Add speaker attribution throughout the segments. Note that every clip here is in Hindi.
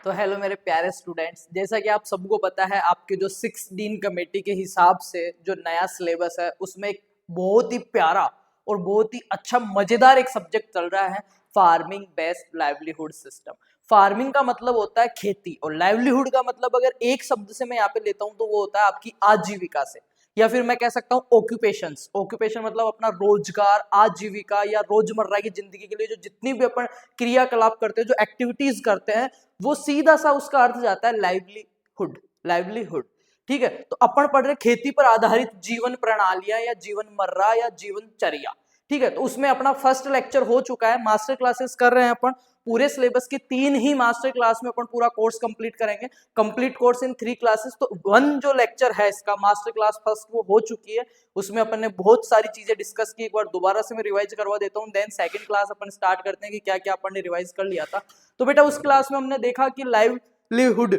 Speaker 1: तो हेलो मेरे प्यारे स्टूडेंट्स, जैसा कि आप सबको पता है आपके जो 16 कमेटी के हिसाब से जो नया सिलेबस है उसमें एक बहुत ही प्यारा और बहुत ही अच्छा मजेदार एक सब्जेक्ट चल रहा है, farming based livelihood system. Farming का मतलब होता है खेती और लाइवलीहुड का मतलब अगर एक शब्द से मैं यहाँ पे लेता हूँ तो वो होता है आपकी आजीविका से, या फिर मैं कह सकता हूँ ऑक्यूपेशंस। ऑक्यूपेशन मतलब अपना रोजगार, आजीविका या रोजमर्रा की जिंदगी के लिए जो जितनी भी अपन क्रियाकलाप करते हैं, जो एक्टिविटीज करते हैं, वो सीधा सा उसका अर्थ जाता है लाइवलीहुड। लाइवलीहुड, ठीक है। तो अपन पढ़ रहे खेती पर आधारित जीवन प्रणालियां या जीवन मर्रा या जीवनचर्या, ठीक है। तो उसमें अपना फर्स्ट लेक्चर हो चुका है, मास्टर क्लासेस कर रहे हैं अपन। पूरे सिलेबस की 3 ही मास्टर क्लास में अपन पूरा कोर्स कंप्लीट करेंगे, कंप्लीट कोर्स इन 3 क्लासेस। तो 1 जो लेक्चर है इसका मास्टर क्लास फर्स्ट वो हो चुकी है, उसमें अपन ने बहुत सारी चीजें डिस्कस की। एक बार दोबारा से मैं रिवाइज करवा देता हूँ, देन सेकंड क्लास अपन स्टार्ट करते हैं कि क्या क्या अपन ने रिवाइज कर लिया था। तो बेटा उस क्लास में हमने देखा कि लाइवलीहुड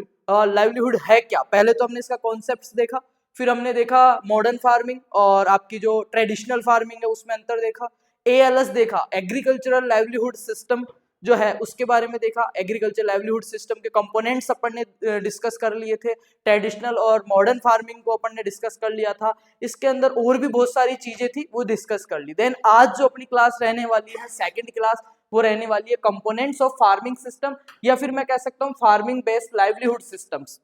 Speaker 1: है क्या। पहले तो हमने इसका कॉन्सेप्ट देखा, फिर हमने देखा मॉडर्न फार्मिंग और आपकी जो ट्रेडिशनल फार्मिंग है उसमें अंतर देखा। एएलएस देखा, एग्रीकल्चरल लाइवलीहुड सिस्टम जो है उसके बारे में देखा। एग्रीकल्चर लाइवलीहुड सिस्टम के कंपोनेंट्स अपन ने डिस्कस कर लिए थे। ट्रेडिशनल और मॉडर्न फार्मिंग को अपन ने डिस्कस कर लिया था। इसके अंदर और भी बहुत सारी चीजें थी, वो डिस्कस कर ली। देन आज जो अपनी क्लास रहने वाली है, सेकंड क्लास, वो रहने वाली है कंपोनेंट्स ऑफ फार्मिंग सिस्टम, या फिर मैं कह सकता हूँ farming based livelihood systems.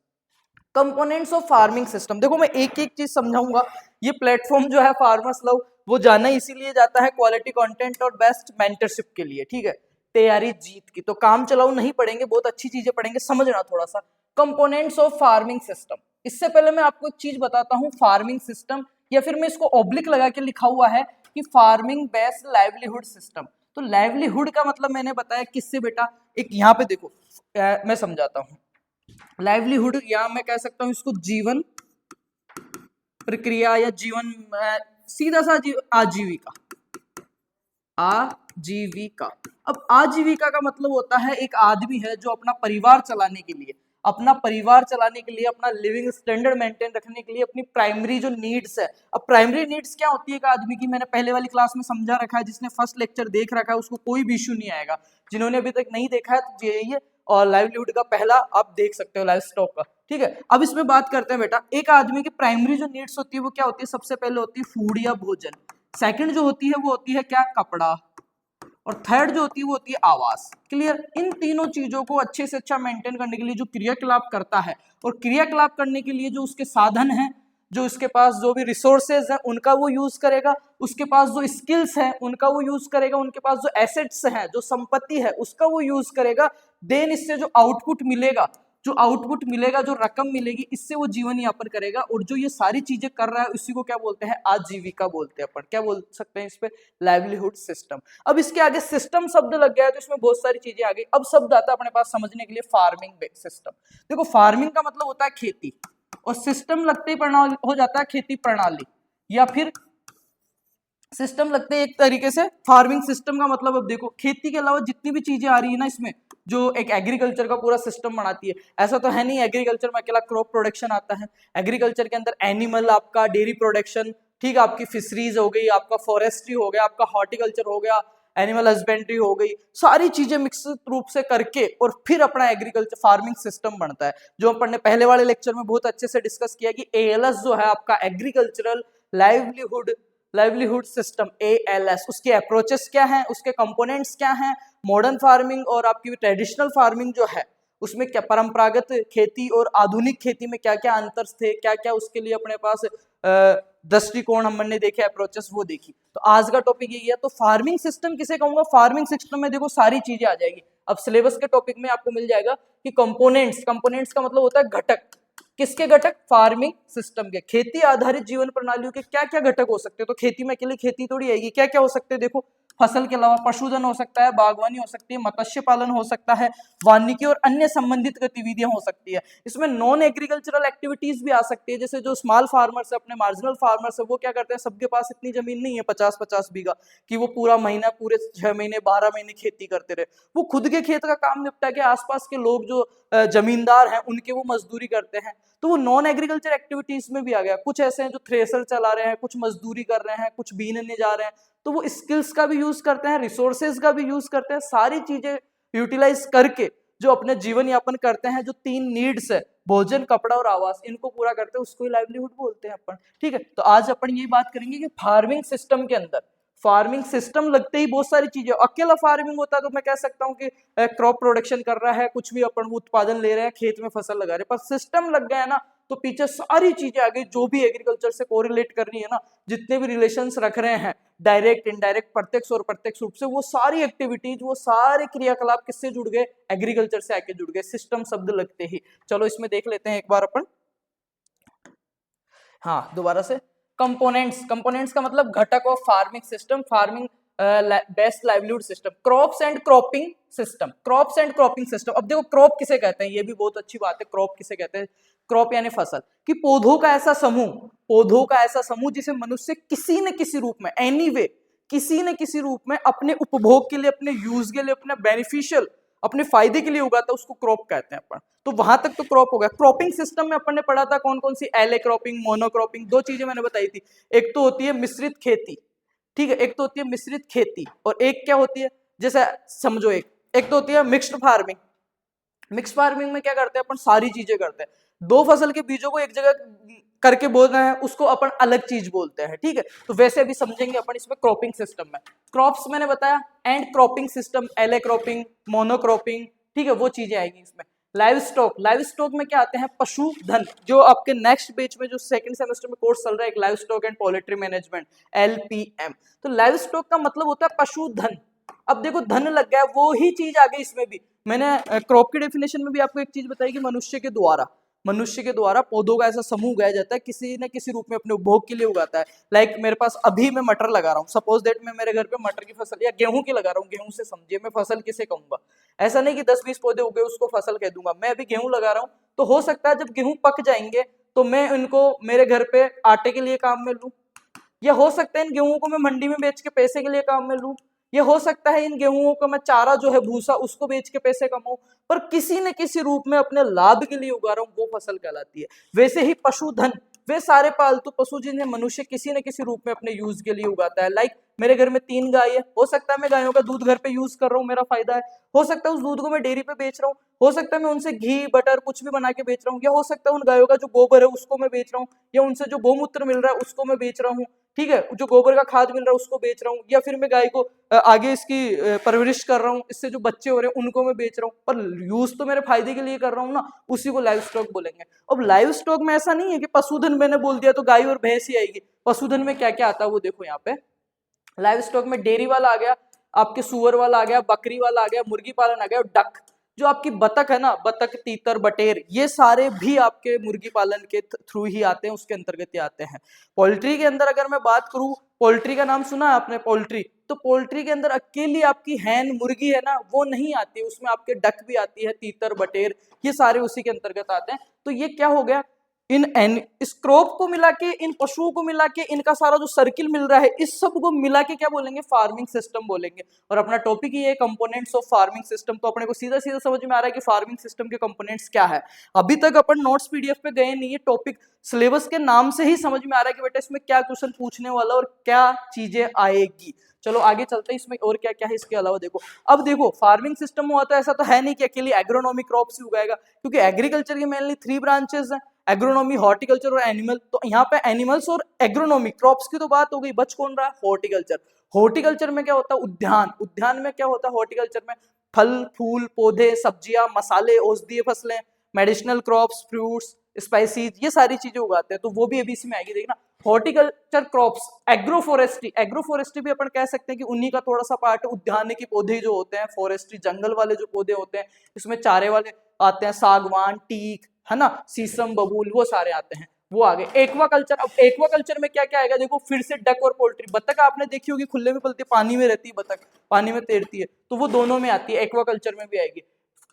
Speaker 1: Components of farming system, देखो मैं एक एक चीज समझाऊंगा। ये प्लेटफॉर्म जो है फार्मर्स लव, वो जाना इसीलिए जाता है क्वालिटी कंटेंट और बेस्ट मेंटरशिप के लिए, ठीक है। तैयारी जीत की, तो काम चलाऊ नहीं पढ़ेंगे, बहुत अच्छी चीजें पढ़ेंगे, समझना थोड़ा सा। कंपोनेंट्स ऑफ फार्मिंग सिस्टम, इससे पहले मैं आपको एक चीज बताता हूँ। फार्मिंग सिस्टम, या फिर मैं इसको ऑब्लिक लगा के लिखा हुआ है कि फार्मिंग बेस्ड लाइवलीहुड सिस्टम। तो लाइवलीहुड का मतलब मैंने बताया किससे बेटा, एक यहाँ पे देखो, मैं समझाता हूँ। लाइवलीहुड या मैं कह सकता हूं इसको जीवन प्रक्रिया या जीवन, सीधा सा आजीविका। आजीविका, अब आजीविका का मतलब होता है एक आदमी है जो अपना परिवार चलाने के लिए, अपना लिविंग स्टैंडर्ड मेंटेन रखने के लिए अपनी प्राइमरी जो नीड्स है। अब प्राइमरी नीड्स क्या होती है एक आदमी की, मैंने पहले वाली क्लास में समझा रखा है। जिसने फर्स्ट लेक्चर देख रखा है उसको कोई भी इश्यू नहीं आएगा। जिन्होंने अभी तक नहीं देखा है तो ये और लाइवलीहुड का पहला आप देख सकते हो, लाइव स्टॉक का, ठीक है। अब इसमें बात करते हैं बेटा, एक आदमी की प्राइमरी जो नीड्स होती है वो क्या होती है। सबसे पहले होती है फूड या भोजन, सेकंड जो होती है वो होती है क्या, कपड़ा, और थर्ड जो होती है वो होती है आवास। क्लियर। इन तीनों चीजों को अच्छे से अच्छा मेंटेन करने के लिए जो क्रियाकलाप करता है, और क्रियाकलाप करने के लिए जो उसके साधन हैं, जो उसके पास जो भी रिसोर्सेज हैं उनका वो यूज करेगा, उसके पास जो स्किल्स हैं उनका वो यूज करेगा, उनके पास जो एसेट्स हैं, जो संपत्ति है उसका वो यूज करेगा। देन इससे जो आउटपुट मिलेगा, जो रकम मिलेगी, इससे वो जीवन यापन करेगा। और जो ये सारी चीजें कर रहा है इसी को क्या बोलते हैं, आजीविका बोलते हैं। अपन क्या बोल सकते हैं इस पे, लाइवलीहुड सिस्टम। अब इसके आगे सिस्टम शब्द लग गया है तो इसमें बहुत सारी चीजें आ गई। अब शब्द आता है अपने पास समझने के लिए, फार्मिंग बेस्ड सिस्टम। देखो फार्मिंग का मतलब होता है खेती, और सिस्टम लगते ही प्रणाली हो जाता है खेती प्रणाली, या फिर सिस्टम लगते हैं एक तरीके से फार्मिंग सिस्टम का मतलब। अब देखो खेती के अलावा जितनी भी चीजें आ रही है ना इसमें, जो एक एग्रीकल्चर का पूरा सिस्टम बनाती है। ऐसा तो है नहीं एग्रीकल्चर में अकेला क्रॉप प्रोडक्शन आता है। एग्रीकल्चर के अंदर एनिमल, आपका डेयरी प्रोडक्शन, ठीक है, आपकी फिशरीज हो गई, आपका फॉरेस्ट्री हो गया, आपका हॉर्टिकल्चर हो गया, एनिमल हस्बेंड्री हो गई, सारी चीजें मिक्स रूप से करके और फिर अपना एग्रीकल्चर फार्मिंग सिस्टम बनता है। जो अपन ने पहले वाले लेक्चर में बहुत अच्छे से डिस्कस किया कि एएलएस जो है आपका एग्रीकल्चरल लाइवलीहुड सिस्टम, एएलएस, उसके अप्रोचेस क्या हैं, उसके कंपोनेंट्स क्या हैं। मॉडर्न फार्मिंग और आपकी ट्रेडिशनल फार्मिंग जो है उसमें क्या परंपरागत खेती और आधुनिक खेती में क्या क्या अंतर थे, क्या क्या उसके लिए अपने पास दृष्टिकोण हमने देखे, अप्रोचेस वो देखी। तो आज का टॉपिक यही है। तो फार्मिंग सिस्टम किसे कहूंगा, फार्मिंग सिस्टम में देखो सारी चीजें आ जाएगी। अब सिलेबस के टॉपिक में आपको मिल जाएगा कि कंपोनेंट्स का मतलब होता है घटक। किसके घटक, फार्मिंग सिस्टम के। खेती आधारित जीवन प्रणालियों के क्या क्या घटक हो सकते हैं। तो खेती में अकेले खेती थोड़ी आएगी, क्या क्या हो सकते हैं देखो। फसल के अलावा पशुधन हो सकता है, बागवानी हो सकती है, मत्स्य पालन हो सकता है, वानिकी और अन्य संबंधित गतिविधियां हो सकती है। इसमें नॉन एग्रीकल्चरल एक्टिविटीज भी आ सकती है। जैसे जो स्मॉल फार्मर्स है, अपने मार्जिनल फार्मर्स है, वो क्या करते हैं, सबके पास इतनी जमीन नहीं है 50-50 बीघा कि वो पूरा महीना, पूरे 6 महीने 12 महीने खेती करते रहे। वो खुद के खेत का काम निपटा के आसपास के लोग जो जमींदार हैं उनके वो मजदूरी करते हैं। तो वो नॉन एग्रीकल्चर एक्टिविटीज में भी आ गया। कुछ ऐसे हैं जो थ्रेसर चला रहे हैं, कुछ मजदूरी कर रहे हैं, कुछ बीनने जा रहे हैं, तो वो स्किल्स का भी यूज करते हैं, रिसोर्सेज का भी यूज करते हैं। सारी चीजें यूटिलाइज करके जो अपने जीवन यापन करते हैं, जो 3 नीड्स है, भोजन, कपड़ा और आवास, इनको पूरा करते हैं, उसको ही लाइवलीहुड बोलते हैं अपन। ठीक है, तो आज अपन ये बात करेंगे कि फार्मिंग सिस्टम के अंदर, फार्मिंग सिस्टम लगते ही बहुत सारी चीजें, अकेला फार्मिंग होता तो मैं कह सकता हूँ कि क्रॉप प्रोडक्शन कर रहा है, कुछ भी अपन उत्पादन ले रहे हैं, खेत में फसल लगा रहे हैं, पर सिस्टम लग गया है ना तो पीछे सारी चीजें आ गई जो भी एग्रीकल्चर से कोरिलेट करनी है ना, जितने भी रिलेशंस रख रहे हैं, डायरेक्ट, इनडायरेक्ट, प्रत्यक्ष और प्रत्यक्ष रूप से, वो सारी एक्टिविटीज, वो सारे क्रियाकलाप किससे जुड़ गए? एग्रीकल्चर से आके जुड़ गए, सिस्टम शब्द लगते ही। चलो इसमें देख लेते हैं एक बार अपन, हाँ दोबारा से, कंपोनेंट्स, कंपोनेंट्स का मतलब घटक of farming system, farming best livelihood system, crops and cropping system, crops and cropping system. अब देखो क्रॉप किसे कहते हैं, ये भी बहुत अच्छी बात है, क्रॉप किसे कहते हैं? क्रॉप यानी फसल, कि पौधों का ऐसा समूह, पौधों का ऐसा समूह जिसे मनुष्य किसी न किसी रूप में, एनीवे, किसी न किसी रूप में अपने उपभोग के लिए, अपने यूज के लिए, अपने बेनिफिशियल, अपने फायदे के लिए उगाता है, उसको क्रॉप कहते हैं अपन। तो वहां तक तो क्रॉप हो गया। क्रॉपिंग सिस्टम में अपन ने पढ़ा था कौन कौन सी, एले क्रॉपिंग, मोनोक्रॉपिंग, 2 चीजें मैंने बताई थी। एक तो होती है मिश्रित खेती, ठीक है, एक तो होती है मिश्रित खेती, और एक क्या होती है, जैसे समझो एक तो होती है मिक्स्ड फार्मिंग। मिक्स फार्मिंग में क्या करते हैं अपन, सारी चीजें करते हैं, 2 फसल के बीजों को एक जगह करके बोलना है, उसको अपन अलग चीज बोलते हैं। ठीक है, तो वैसे भी समझेंगे अपन इसमें क्रॉपिंग सिस्टम में। क्रॉप्स मैंने बताया, एंड क्रॉपिंग सिस्टम, एले क्रॉपिंग, मोनोक्रॉपिंग, ठीक है, वो चीजें आएगी इसमें। लाइव स्टॉक, लाइव स्टॉक में क्या आते हैं? पशुधन, जो आपके नेक्स्ट पेज में जो सेकंड सेमेस्टर में कोर्स चल रहा है, एक live stock and poultry management, LPM। तो लाइव स्टॉक का मतलब होता है पशुधन। अब देखो धन लग गया, वो ही चीज आ गई इसमें भी। मैंने क्रॉप की डेफिनेशन में भी आपको एक चीज बताई कि मनुष्य के द्वारा पौधों का ऐसा समूह उगाया जाता है, किसी न किसी रूप में अपने उपभोग के लिए उगाता है। लाइक मेरे पास अभी मैं मटर लगा रहा हूँ, सपोज दैट मैं मेरे घर पे मटर की फसल या गेहूं की लगा रहा हूँ, गेहूं से समझिए, मैं फसल किसे कहूंगा? ऐसा नहीं कि 10-20 पौधे उगे उसको फसल कह दूंगा, मैं अभी गेहूं लगा रहा हूँ, तो हो सकता है जब गेहूं पक जाएंगे तो मैं उनको मेरे घर पे आटे के लिए काम में लूं, या हो सकता है इन गेहूं को मैं मंडी में बेच के पैसे के लिए काम में लूं, ये हो सकता है इन गेहूं का मैं चारा जो है भूसा उसको बेच के पैसे कमाऊं, पर किसी न किसी रूप में अपने लाभ के लिए उगा रहा हूं, वो फसल कहलाती है। वैसे ही पशुधन, वे सारे पालतू पशु जिन्हें मनुष्य किसी न किसी रूप में अपने यूज के लिए उगाता है। लाइक मेरे घर में 3 गाय है, हो सकता है मैं गायों का दूध घर पे यूज कर रहा हूँ, मेरा फायदा है। हो सकता है उस दूध को मैं डेयरी पे बेच रहा हूँ, हो सकता है मैं उनसे घी बटर कुछ भी बना के बेच रहा हूँ, या हो सकता है उन गायों का जो गोबर है उसको मैं बेच रहा हूँ, या उनसे जो गोमूत्र मिल रहा है उसको मैं बेच रहा हूँ, ठीक है, जो गोबर का खाद मिल रहा है उसको बेच रहा हूँ, या फिर मैं गाय को आगे इसकी परवरिश कर रहा हूँ, इससे जो बच्चे हो रहे हैं उनको मैं बेच रहा हूँ, पर यूज तो मेरे फायदे के लिए कर रहा हूँ ना, उसी को लाइव स्टॉक बोलेंगे। अब लाइव स्टॉक में ऐसा नहीं है कि पशुधन मैंने बोल दिया तो गाय और भैंस ही आएगी, पशुधन में क्या क्या आता है वो देखो यहाँ पे। लाइव स्टॉक में डेयरी वाला आ गया, आपके सुअर वाला आ गया, बकरी वाला आ गया, मुर्गी पालन आ गया, और डक, जो आपकी बतख है ना, बतख, तीतर, बटेर, ये सारे भी आपके मुर्गी पालन के थ्रू ही आते हैं, उसके अंतर्गत ही आते हैं। पोल्ट्री के अंदर अगर मैं बात करूं, पोल्ट्री का नाम सुना है आपने, पोल्ट्री, तो पोल्ट्री के अंदर अकेली आपकी हैन मुर्गी है ना, वो नहीं आती, उसमें आपके डक भी आती है, तीतर, बटेर, ये सारे उसी के अंतर्गत आते हैं। तो ये क्या हो गया, इस क्रॉप को मिला के, इन पशुओं को मिला के, इनका सारा जो सर्किल मिल रहा है, इस सब को मिला के क्या बोलेंगे? फार्मिंग सिस्टम बोलेंगे। और अपना टॉपिक ही है कंपोनेंट्स ऑफ फार्मिंग सिस्टम, तो अपने को सीधा सीधा समझ में आ रहा है कि फार्मिंग सिस्टम के कंपोनेंट्स क्या है। अभी तक अपन नोट्स पीडीएफ पे गए नहीं है, टॉपिक सिलेबस के नाम से ही समझ में आ रहा है कि बेटा इसमें क्या क्वेश्चन पूछने वाला और क्या चीजें आएगी। चलो आगे चलते हैं, इसमें और क्या क्या है इसके अलावा देखो। अब देखो फार्मिंग सिस्टम हुआ तो ऐसा तो है नहीं कि अकेली एग्रोनॉमी क्रॉप्स ही उगाएगा, क्योंकि एग्रीकल्चर की मेनली 3 ब्रांचेस हैं, एग्रोनॉमी, हॉर्टिकल्चर और एनिमल। तो यहाँ पे एनिमल्स और एग्रोनॉमी, क्रॉप्स की तो बात हो गई, बच कौन रहा है? हॉर्टिकल्चर। हॉर्टिकल्चर में क्या होता है? उद्यान। उद्यान में क्या होता है? हॉर्टिकल्चर में फल फूल पौधे, सब्जियां, मसाले, औषधीय फसलें, मेडिसिनल क्रॉप्स, फ्रूट्स, स्पाइसीज, ये सारी चीजें उगाते हैं, तो वो भी एबीसी में आएगी। देखना हॉर्टिकल्चर क्रॉप्स, एग्रोफोरेस्ट्री, एग्रोफोरेस्ट्री भी अपन कह सकते हैं कि उन्हीं का थोड़ा सा पार्ट, उद्यान के पौधे जो होते हैं, फॉरेस्ट्री जंगल वाले जो पौधे होते हैं, इसमें चारे वाले आते हैं, सागवान, टीक, है ना, शीशम, बबूल, वो सारे आते हैं, वो आगे। एक्वाकल्चर, अब एक्वाकल्चर में क्या क्या आएगा देखो, फिर से डक और पोल्ट्री। बतख आपने देखी होगी खुले में पलती है, पानी में रहती है बतख, पानी में तैरती है, तो वो दोनों में आती है, एक्वाकल्चर में भी आएगी।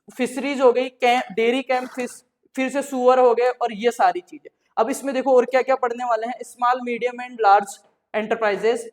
Speaker 1: फिशरीज हो गई, डेयरी कैंप फिश, फिर से सुअर हो गए, और ये सारी चीजें। अब इसमें देखो और क्या क्या पढ़ने वाले हैं, small medium and large enterprises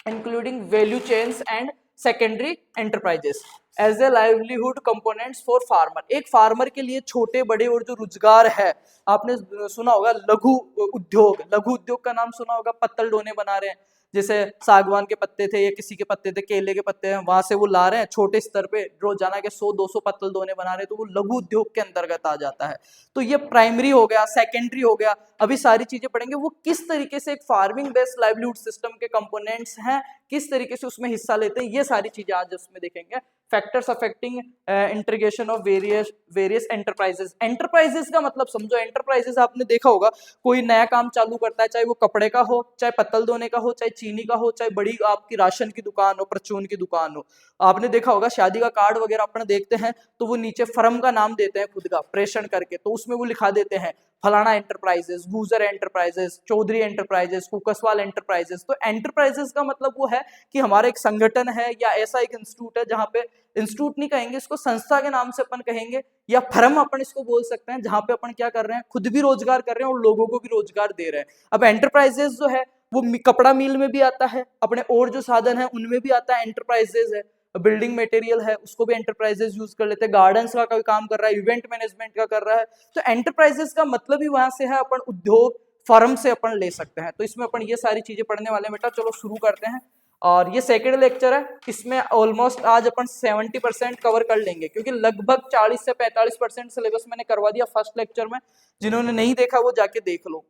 Speaker 1: including value chains and secondary enterprises as a livelihood components for farmer. एक फार्मर के लिए छोटे बड़े और जो रोजगार है, आपने सुना होगा लघु उद्योग, लघु उद्योग का नाम सुना होगा, पत्तल डोने बना रहे हैं, जैसे सागवान के पत्ते थे या किसी के पत्ते थे, केले के पत्ते हैं, वहां से वो ला रहे हैं छोटे स्तर पे रोजाना के 100-200 पत्तल दोने बना रहे हैं, तो वो लघु उद्योग के अंतर्गत आ जाता है। तो ये प्राइमरी हो गया, सेकेंडरी हो गया। अभी सारी चीजें पढ़ेंगे वो किस तरीके से एक फार्मिंग बेस्ड लाइवलीहुड सिस्टम के कंपोनेंट्स हैं, किस तरीके से उसमें हिस्सा लेते हैं, ये सारी चीजें आज उसमें देखेंगे। Factors affecting integration of various enterprises. Enterprises का मतलब समझो, एंटरप्राइजेस आपने देखा होगा, कोई नया काम चालू करता है, चाहे वो कपड़े का हो, चाहे पत्तल धोने का हो, चाहे चीनी का हो, चाहे बड़ी आपकी राशन की दुकान हो, परचून की दुकान हो। आपने देखा होगा शादी का कार्ड वगैरह अपने देखते हैं तो वो नीचे फर्म का नाम देते हैं खुद का प्रेषण करके, तो उसमें वो लिखा देते हैं फलाना एंटरप्राइजेस, गुजर एंटरप्राइजेस, चौधरी एंटरप्राइजेस, कुकसवाल एंटरप्राइजेस। तो एंटरप्राइजेस का मतलब वो है कि हमारा एक संगठन है या ऐसा एक इंस्टीट्यूट है जहाँ पे, इंस्टीट्यूट नहीं कहेंगे इसको, संस्था के नाम से अपन कहेंगे, या फर्म अपन इसको बोल सकते हैं, जहां पे अपन क्या कर रहे हैं, खुद भी रोजगार कर रहे हैं और लोगों को भी रोजगार दे रहे हैं। अब एंटरप्राइजेस जो है वो कपड़ा मिल में भी आता है, अपने और जो साधन है उनमें भी आता है, एंटरप्राइजेस है। बिल्डिंग मटेरियल है उसको भी एंटरप्राइजेस यूज कर लेते हैं, गार्डन्स का कोई काम कर रहा है, इवेंट मैनेजमेंट का कर रहा है, तो एंटरप्राइजेस का मतलब ही वहां से है अपन उद्योग फर्म से अपन ले सकते हैं। तो इसमें अपन ये सारी चीजें पढ़ने वाले हैं बेटा। चलो शुरू करते हैं। और ये सेकेंड लेक्चर है, इसमें ऑलमोस्ट आज अपन 70% कवर कर लेंगे, क्योंकि लगभग 40 से 45% सिलेबस मैंने करवा दिया फर्स्ट लेक्चर में। जिन्होंने नहीं देखा वो जाके देख लो।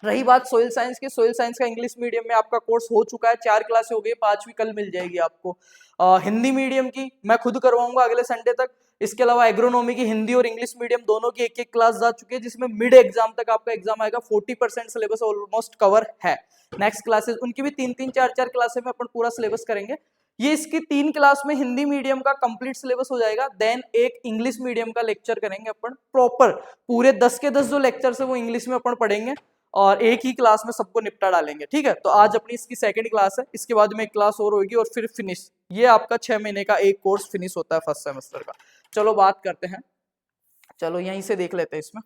Speaker 1: रही बात सोइल साइंस की, सोइल साइंस का इंग्लिश मीडियम में आपका कोर्स हो चुका है, 4 क्लासें हो गई, 5वीं कल मिल जाएगी आपको। हिंदी मीडियम की मैं खुद करवाऊंगा अगले संडे तक। इसके अलावा एग्रोनॉमी की हिंदी और इंग्लिश मीडियम दोनों की एक क्लास जा चुकी है, जिसमें मिड एग्जाम तक आपका एग्जाम आएगा। 40% सिलेबस ऑलमोस्ट कवर है। नेक्स्ट क्लासेस उनकी भी 3-3, 4-4 क्लासेस में अपन पूरा सिलेबस करेंगे। ये इसकी 3 क्लास में हिंदी मीडियम का कंप्लीट सिलेबस हो जाएगा। देन एक इंग्लिश मीडियम का लेक्चर करेंगे अपन प्रॉपर, पूरे 10 के 10 जो लेक्चर है वो इंग्लिश में अपन पढ़ेंगे और एक ही क्लास में सबको निपटा डालेंगे, ठीक है। तो आज अपनी इसकी सेकंड क्लास है, इसके बाद में एक क्लास और होगी और फिर फिनिश। ये आपका 6 महीने का एक कोर्स फिनिश होता है फर्स्ट सेमेस्टर का। चलो बात करते हैं, चलो यहीं से देख लेते हैं। इसमें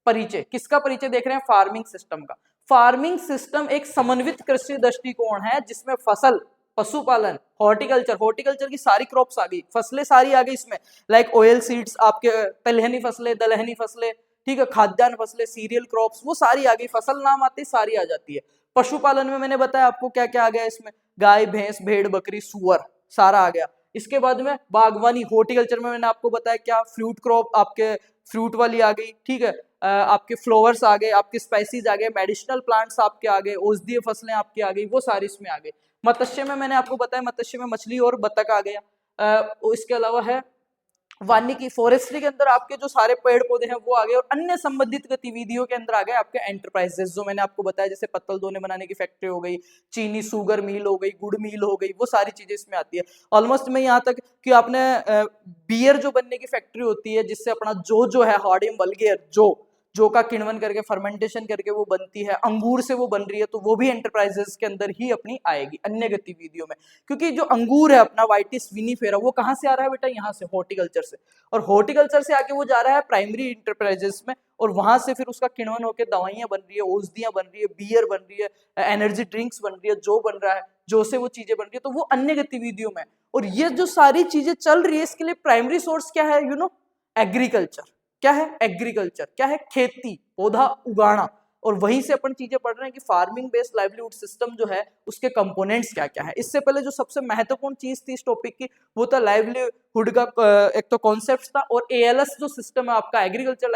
Speaker 1: परिचय, किसका परिचय देख रहे हैं, फार्मिंग सिस्टम का। फार्मिंग सिस्टम एक समन्वित कृषि दृष्टिकोण है जिसमें फसल, पशुपालन, हॉर्टिकल्चर, हॉर्टिकल्चर की सारी क्रॉप्स आ गई, फसलें सारी आ गई इसमें, लाइक ऑयल सीड्स, आपके तिलहनी फसलें, दलहनी फसलें, ठीक है, खाद्यान्न फसलें, सीरियल क्रॉप्स, वो सारी आ गई। फसल नाम आती सारी आ जाती है। पशुपालन में मैंने बताया आपको क्या क्या आ गया इसमें, गाय, भैंस, भेड़, बकरी, सुअर, सारा आ गया। इसके बाद में बागवानी, हॉर्टिकल्चर में मैंने आपको बताया क्या, फ्रूट क्रॉप, आपके फ्रूट वाली आ गई, ठीक है, आपके फ्लावर्स आ गए, आपके स्पाइसीज आ गए, मेडिसिनल प्लांट्स आपके आ गए, औषधीय फसलें आपकी आ गई, वो सारी इसमें आ गई। मत्स्य में मैंने आपको बताया, मत्स्य में मछली और बतख आ गया। इसके अलावा है वानिकी, फॉरेस्ट्री के अंदर आपके जो सारे पेड़ पौधे हैं वो आ गए, और अन्य संबंधित गतिविधियों के अंदर आ गए आपके एंटरप्राइजेस, जो मैंने आपको बताया, जैसे पत्तल दोने बनाने की फैक्ट्री हो गई, चीनी शुगर मिल हो गई, गुड़ मिल हो गई, वो सारी चीजें इसमें आती है। ऑलमोस्ट मैं यहाँ तक कि आपने बियर जो बनने की फैक्ट्री होती है, जिससे अपना जो है हार्डियम वल्गेर जो का किण्वन करके फर्मेंटेशन करके वो बनती है, अंगूर से वो बन रही है, तो वो भी एंटरप्राइजेस के अंदर ही अपनी आएगी अन्य गतिविधियों में। क्योंकि जो अंगूर है अपना वाइटिस विनिफेरा, वो कहाँ से आ रहा है बेटा, यहाँ से, हॉर्टिकल्चर से, और हॉर्टिकल्चर से आके वो जा रहा है प्राइमरी एंटरप्राइजेस में, और वहां से फिर उसका किण्वन होकर दवाइयां बन रही है, औषधियां बन रही है, बियर बन रही है, एनर्जी ड्रिंक्स बन रही है, जो बन रहा है, जो से वो चीजें बन रही है, तो वो अन्य गतिविधियों में। और ये जो सारी चीजें चल रही है, इसके लिए प्राइमरी सोर्स क्या है, एग्रीकल्चर। क्या है, एग्रीकल्चर, क्या है, खेती, पौधा उगाना। और वहीं से अपन चीजें पढ़ रहे हैं कि फार्मिंग बेस्ड लाइवलीहुड सिस्टम जो है उसके कंपोनेंट्स क्या क्या है। इससे पहले जो सबसे महत्वपूर्ण चीज थी इस टॉपिक की, वो था लाइवलीहुड का एक तो कॉन्सेप्ट था, और एएलएस जो सिस्टम है आपका, एग्रीकल्चर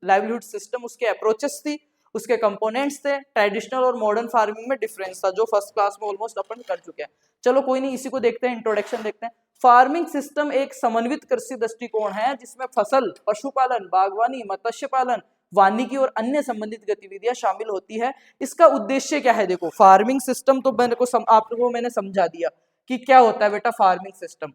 Speaker 1: लाइवलीहुड सिस्टम, उसके अप्रोचेस थी, उसके कंपोनेंट्स थे, ट्रेडिशनल और मॉडर्न फार्मिंग में डिफरेंस था, जो फर्स्ट क्लास में ऑलमोस्ट अपन कर चुके हैं। चलो कोई नहीं, इसी को देखते हैं, इंट्रोडक्शन देखते हैं। फार्मिंग सिस्टम एक समन्वित कृषि दृष्टिकोण है जिसमें फसल, पशुपालन, बागवानी, मत्स्य पालन, वानिकी और अन्य संबंधित गतिविधियां शामिल होती है। इसका उद्देश्य क्या है, देखो फार्मिंग सिस्टम तो आपको मैंने समझा दिया कि क्या होता है बेटा फार्मिंग सिस्टम,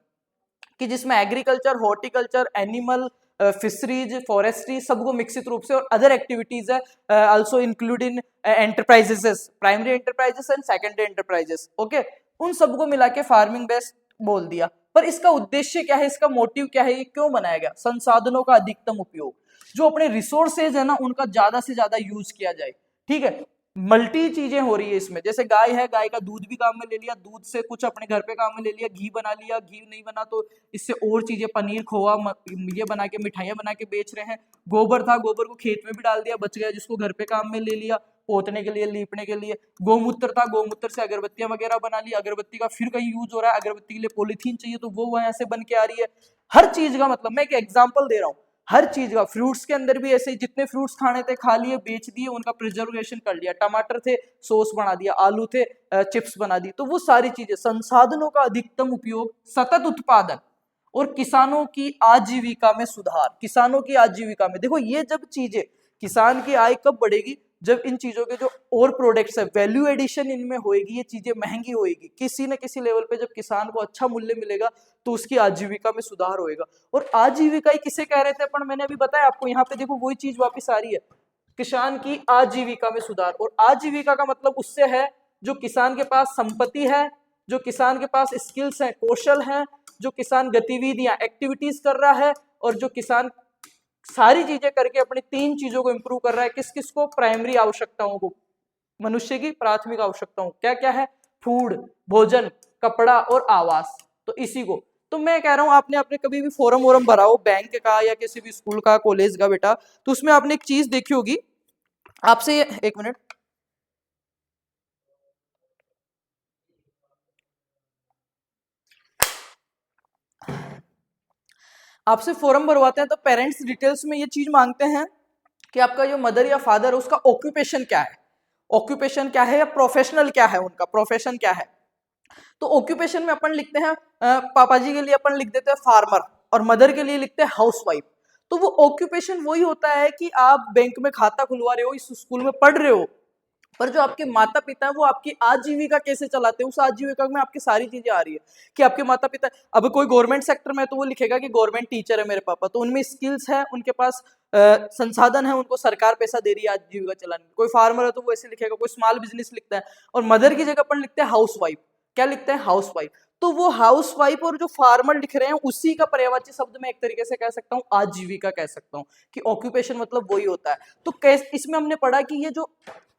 Speaker 1: कि जिसमें agriculture, horticulture, animal, fisheries, forestry सबको मिश्रित रूप से, और अदर एक्टिविटीज है also include in enterprises, primary enterprises and secondary enterprises, okay, उन सबको मिला के फार्मिंग बेस्ड बोल दिया। पर इसका उद्देश्य क्या है, इसका मोटिव क्या है, ये क्यों बनाया गया, संसाधनों का अधिकतम उपयोग, जो अपने रिसोर्सेज है ना उनका ज्यादा से ज्यादा यूज किया जाए, ठीक है। मल्टी चीजें हो रही है इसमें। जैसे गाय है, गाय का दूध भी काम में ले लिया, दूध से कुछ अपने घर पे काम में ले लिया, घी बना लिया, घी नहीं बना तो इससे और चीजें पनीर खोआ ये बना के मिठाइयाँ बना के बेच रहे हैं। गोबर था, गोबर को खेत में भी डाल दिया, बच गया, जिसको घर पे काम में ले लिया, पोतने के लिए, लीपने के लिए। गोमूत्र था, गोमूत्र से अगरबत्तियां वगैरह बना ली, अगरबत्ती का फिर कहीं यूज हो रहा है, अगरबत्ती के लिए पॉलीथीन चाहिए तो वो वहां से बन के आ रही है। हर चीज का मतलब, मैं एक एग्जाम्पल दे रहा हूँ, हर चीज का। फ्रूट्स के अंदर भी ऐसे ही, जितने फ्रूट्स खाने थे खा लिए, बेच दिए, उनका प्रिजर्वेशन कर लिया। टमाटर थे, सॉस बना दिया, आलू थे, चिप्स बना दी। तो वो सारी चीजें, संसाधनों का अधिकतम उपयोग, सतत उत्पादन और किसानों की आजीविका में सुधार। किसानों की आजीविका में देखो, ये जब चीजें, किसान की आय कब बढ़ेगी, जब इन चीजों के जो और प्रोडक्ट्स है, वैल्यू एडिशन इनमें होएगी, ये चीजें महंगी होएगी, किसी न किसी लेवल पे जब किसान को अच्छा मूल्य मिलेगा तो उसकी आजीविका में सुधार होएगा। और आजीविका ही किसे कह रहे थे अपन, मैंने अभी बताया आपको, यहाँ पे देखो वही चीज वापस आ रही है, किसान की आजीविका में सुधार। और आजीविका का मतलब उससे है जो किसान के पास संपत्ति है, जो किसान के पास स्किल्स है, कौशल है, जो किसान गतिविधियां, एक्टिविटीज कर रहा है, और जो किसान सारी चीजें करके अपनी तीन चीजों को इंप्रूव कर रहा है। किस किस को, प्राइमरी आवश्यकताओं को, मनुष्य की प्राथमिक आवश्यकताओं, क्या क्या है, फूड, भोजन, कपड़ा और आवास। तो इसी को, तो मैं कह रहा हूं, आपने अपने कभी भी फॉर्म वोरम भरा हो बैंक का या किसी भी स्कूल का, कॉलेज का बेटा, तो उसमें आपने एक चीज देखी होगी, आपसे, एक मिनट, आपसे फॉर्म भरवाते हैं तो पेरेंट्स डिटेल्स में ये चीज मांगते हैं कि आपका जो मदर या फादर है उसका ऑक्यूपेशन क्या है, ऑक्यूपेशन क्या है या प्रोफेशनल क्या है, उनका प्रोफेशन क्या है। तो ऑक्यूपेशन में अपन लिखते हैं, पापा जी के लिए अपन लिख देते हैं फार्मर, और मदर के लिए लिखते हैं हाउसवाइफ। तो वो ऑक्यूपेशन वही होता है कि आप बैंक में खाता खुलवा रहे हो, इस स्कूल में पढ़ रहे हो, पर जो आपके माता पिता है वो आपकी आजीविका कैसे चलाते हैं, उस आजीविका में आपकी सारी चीजें आ रही है कि आपके माता पिता, अब कोई गवर्नमेंट सेक्टर में है तो वो लिखेगा कि गवर्नमेंट टीचर है मेरे पापा, तो उनमें स्किल्स है, उनके पास संसाधन है, उनको सरकार पैसा दे रही है आजीविका चलाने में। कोई फार्मर है तो वो ऐसे लिखेगा, कोई स्मॉल बिजनेस लिखता है। और मदर की जगह अपन लिखते हैं हाउसवाइफ, क्या लिखते हैं, हाउसवाइफ। तो वो हाउसवाइफ और जो फार्मर लिख रहे हैं उसी का पर्यायवाची शब्द मैं एक तरीके से कह सकता हूँ आजीविका कह सकता हूँ, कि ऑक्यूपेशन मतलब वही होता है। तो कैसे, इसमें हमने पढ़ा कि ये जो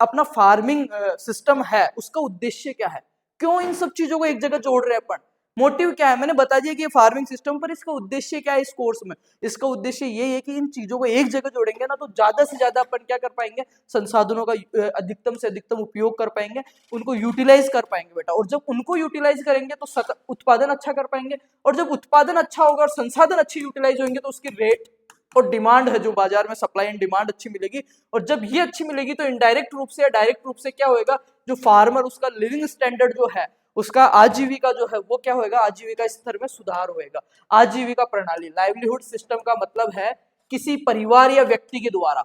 Speaker 1: अपना फार्मिंग सिस्टम है उसका उद्देश्य क्या है, क्यों इन सब चीजों को एक जगह जोड़ रहे हैं अपन, मोटिव क्या है, मैंने बता दिया कि ये फार्मिंग सिस्टम, पर इसका उद्देश्य क्या है इस कोर्स में। इसका उद्देश्य ये है कि इन चीजों को एक जगह जोड़ेंगे ना तो ज्यादा से ज्यादा अपन क्या कर पाएंगे, संसाधनों का अधिकतम से अधिकतम उपयोग कर पाएंगे, उनको यूटिलाइज कर पाएंगे बेटा। और जब उनको यूटिलाइज करेंगे तो उत्पादन अच्छा कर पाएंगे, और जब उत्पादन अच्छा होगा और संसाधन अच्छे यूटिलाइज होंगे तो उसकी रेट और डिमांड है जो बाजार में, सप्लाई एंड डिमांड अच्छी मिलेगी। और जब ये अच्छी मिलेगी तो इनडायरेक्ट रूप से या डायरेक्ट रूप से क्या होएगा, जो फार्मर, उसका लिविंग स्टैंडर्ड जो है, उसका आजीविका जो है वो क्या होएगा, आजीविका स्तर में सुधार होएगा। आजीविका प्रणाली, लाइवलीहुड सिस्टम का मतलब है किसी परिवार या व्यक्ति के द्वारा,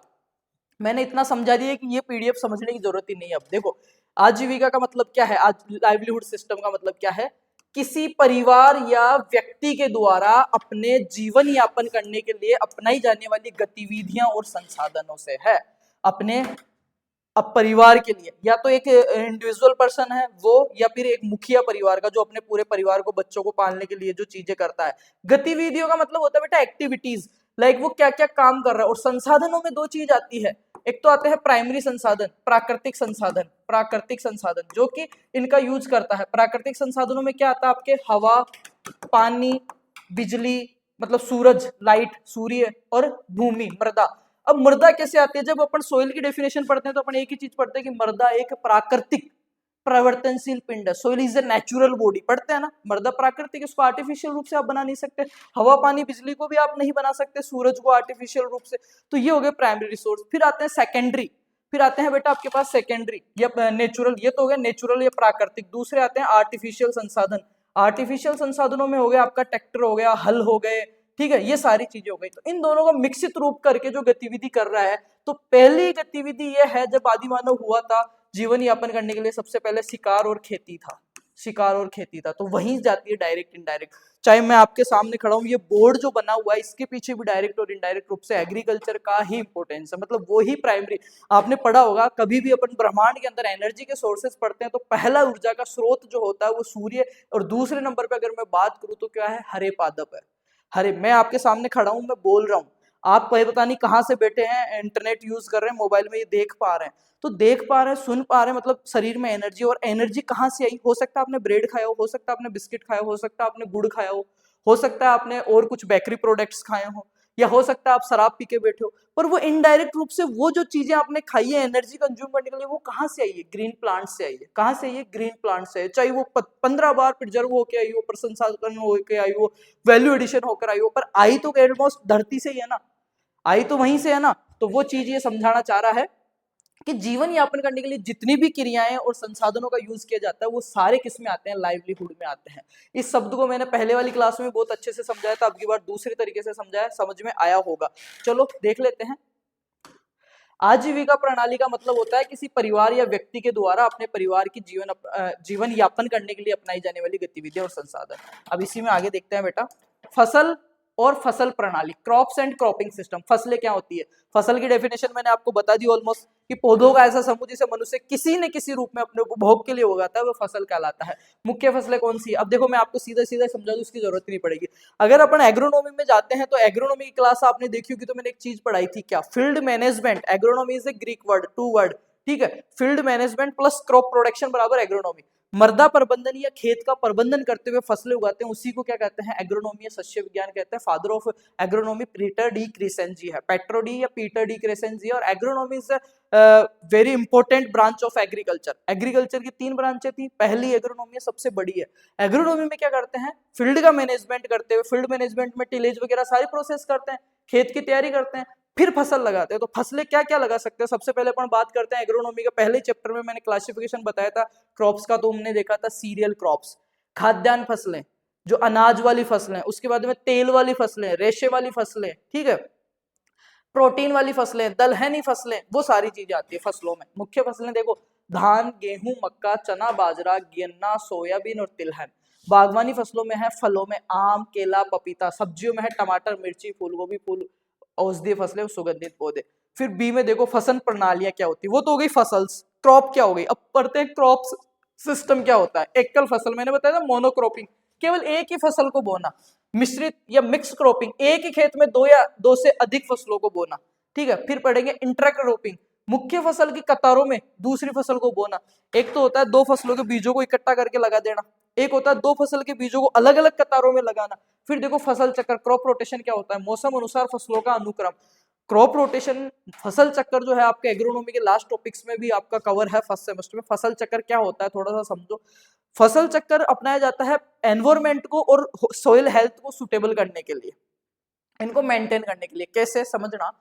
Speaker 1: मैंने इतना समझा दिया कि ये पीडीएफ समझने की जरूरत ही नहीं है। अब देखो, आजीविका का मतलब क्या है, आज लाइवलीहुड सिस्टम का मतलब क्या है, किसी परिवार या व्यक्ति के द्वारा अपने जीवन यापन करने के लिए अपनाई जाने वाली गतिविधियां और संसाधनों से है। अपने, अब परिवार के लिए या तो एक इंडिविजुअल पर्सन है वो, या फिर एक मुखिया परिवार का जो अपने पूरे परिवार को, बच्चों को पालने के लिए जो चीजें करता है। गतिविधियों का मतलब होता है बेटा एक्टिविटीज, लाइक वो क्या क्या काम कर रहा है। और संसाधनों में दो चीज आती है, एक तो आते हैं प्राइमरी संसाधन, प्राकृतिक संसाधन, प्राकृतिक संसाधन जो कि इनका यूज करता है। प्राकृतिक संसाधनों में क्या आता है आपके, हवा, पानी, बिजली, मतलब सूरज, लाइट, सूर्य, और भूमि, मृदा। अब मृदा कैसे आती है, जब अपन सोइल की डेफिनेशन पढ़ते हैं तो अपन एक ही चीज पढ़ते हैं कि मृदा एक प्राकृतिक परिवर्तनशील पिंड है। Soil is a natural body, पढ़ते हैं ना, मृदा प्राकृतिक, इसको आर्टिफिशियल रूप से आप बना नहीं सकते। हवा, पानी, बिजली को भी आप नहीं बना सकते, सूरज को आर्टिफिशियल रूप से। तो ये हो गए प्राइमरी रिसोर्स। फिर आते हैं सेकेंडरी, फिर आते हैं बेटा आपके पास सेकेंडरी या नेचुरल, ये तो हो गया नेचुरल या प्राकृतिक। दूसरे आते हैं आर्टिफिशियल संसाधन। आर्टिफिशियल संसाधनों में हो गया आपका ट्रैक्टर हो गया, हल हो गए, ठीक है, ये सारी चीजें हो गई। तो इन दोनों का मिश्रित रूप करके जो गतिविधि कर रहा है, तो पहली गतिविधि ये है, जब आदि मानव हुआ था जीवन यापन करने के लिए, सबसे पहले शिकार और खेती था, शिकार और खेती था। तो वहीं जाती है डायरेक्ट इनडायरेक्ट। चाहे मैं आपके सामने खड़ा हूं, ये बोर्ड जो बना हुआ है इसके पीछे भी डायरेक्ट और इनडायरेक्ट रूप से एग्रीकल्चर का ही इंपोर्टेंस है, मतलब वो ही प्राइमरी। आपने पढ़ा होगा, कभी भी अपन ब्रह्मांड के अंदर एनर्जी के सोर्सेस पढ़ते हैं तो पहला ऊर्जा का स्रोत जो होता है वो सूर्य, और दूसरे नंबर पे अगर मैं बात करूं तो क्या है, हरे पादप है। हरे, मैं आपके सामने खड़ा हूं, मैं बोल रहा हूं, आप पता नहीं कहाँ से बैठे हैं, इंटरनेट यूज कर रहे हैं, मोबाइल में ये देख पा रहे हैं, तो देख पा रहे हैं, सुन पा रहे हैं, मतलब शरीर में एनर्जी, और एनर्जी कहाँ से आई? हो सकता है आपने ब्रेड खाया हो सकता है आपने बिस्किट खाया हो सकता है आपने गुड़ खाया हो सकता है आपने और कुछ बेकरी प्रोडक्ट्स खाए हो, या हो सकता है आप शराब पी के बैठे हो, पर वो इनडायरेक्ट रूप से वो जो चीजें आपने खाई है एनर्जी कंज्यूम करने के लिए, वो कहाँ से आई है? ग्रीन प्लांट से आई है। कहाँ से आई है? ग्रीन प्लांट से आई है। चाहे वो 15 बार प्रिजर्व होकर आई हो, प्रसंस्करण होकर आई हो, वैल्यू एडिशन होकर आई हो, पर आई तो ऑलमोस्ट धरती से ही है ना, आई तो वहीं से है ना। तो वो चीज ये समझाना चाह रहा है कि जीवन यापन करने के लिए जितनी भी क्रियाएं और संसाधनों का यूज किया जाता है, वो सारे किस में आते हैं? लाइवलीहुड में आते हैं। इस शब्द को मैंने पहले वाली क्लास में बहुत अच्छे से समझाया था, अब की बार दूसरी तरीके से समझाया, समझ में आया होगा। चलो देख लेते हैं। आजीविका प्रणाली का मतलब होता है किसी परिवार या व्यक्ति के द्वारा अपने परिवार की जीवन यापन करने के लिए अपनाई जाने वाली गतिविधियां और संसाधन। अब इसी में आगे देखते हैं बेटा, फसल और फसल प्रणाली, क्रॉप्स एंड क्रॉपिंग सिस्टम। फसलें क्या होती है? फसल की डेफिनेशन मैंने आपको बता दी ऑलमोस्ट, कि पौधों का ऐसा समूह जिसे मनुष्य किसी न किसी रूप में अपने उपभोग के लिए उगाता है, वो फसल कहलाता है। मुख्य फसलें कौन सी? अब देखो मैं आपको सीधा सीधा समझा दूं, उसकी जरूरत नहीं पड़ेगी। अगर अपन एग्रोनॉमी में जाते हैं तो एग्रोनॉमी की क्लास आपने देखी होगी, तो मैंने एक चीज पढ़ाई थी, क्या? Field management. Agronomy is a Greek word, 2 word, ठीक है। Field management plus crop production बराबर एग्रोनॉमी। मृदा प्रबंधन या खेत का प्रबंधन करते हुए फसलें उगाते हैं, उसी को क्या कहते हैं? एग्रोनॉमी या सस्य विज्ञान कहते हैं। Father of agronomy Peter de Crescenzi है, पेट्रो डी या पीटर डी क्रिसेंजी। और agronomy is very important branch of agriculture. Agriculture की 3 ब्रांचें थी, पहली एग्रोनॉमी सबसे बड़ी है। एग्रोनॉमी में क्या करते हैं? फील्ड का मैनेजमेंट करते हुए, फील्ड मैनेजमेंट में टिलेज वगैरह सारी प्रोसेस करते हैं, खेत की तैयारी करते हैं, फिर फसल लगाते हैं। तो फसलें क्या क्या लगा सकते हैं? सबसे पहले अपन बात करते हैं एग्रोनॉमी का। पहले चैप्टर में मैंने क्लासिफिकेशन बताया था क्रॉप्स का, तो हमने देखा था सीरियल क्रॉप्स, खाद्यान्न फसलें, जो अनाज वाली फसलें, उसके बाद में तेल वाली फसलें, रेशे वाली फसलें, ठीक है, प्रोटीन वाली फसलें, दलहनी फसलें, वो सारी चीजें आती है फसलों में। मुख्य फसलें देखो, धान, गेहूं, मक्का, चना, बाजरा, गन्ना, सोयाबीन और तिलहन। बागवानी फसलों में है फलों में आम, केला, पपीता। सब्जियों में है टमाटर, मिर्ची, फूलगोभी, फूल, औषधीय फसलें, सुगंधित पौधे। फिर बी में देखो फसल प्रणालियां क्या होती है, वो तो हो गई फसल्स। क्रॉप क्या हो गई? अब पढ़ते हैं क्रॉप सिस्टम क्या होता है। एकल फसल, मैंने बताया था मोनोक्रॉपिंग, केवल एक ही फसल को बोना। मिश्रित या मिक्स क्रॉपिंग, एक ही खेत में 2 या 2 से अधिक फसलों को बोना, ठीक है। फिर पढ़ेंगे इंटरक्रॉपिंग, मुख्य फसल की कतारों में दूसरी फसल को बोना। एक तो होता है 2 फसलों के बीजों को इकट्ठा करके लगा देना, एक होता है 2 फसल के बीजों को अलग अलग कतारों में लगाना। फिर देखो फसल चक्र, क्रॉप रोटेशन क्या होता है? मौसम अनुसार फसलों का अनुक्रम। क्रॉप रोटेशन, फसल चक्कर जो है आपके एग्रोनॉमी के लास्ट टॉपिक्स में भी आपका कवर है फर्स्ट सेमेस्टर में। फसल चक्कर क्या होता है थोड़ा सा समझो। फसल चक्कर अपनाया जाता है एनवायरमेंट को और सोइल हेल्थ को सुटेबल करने के लिए, इनको मेंटेन करने के लिए। कैसे समझना,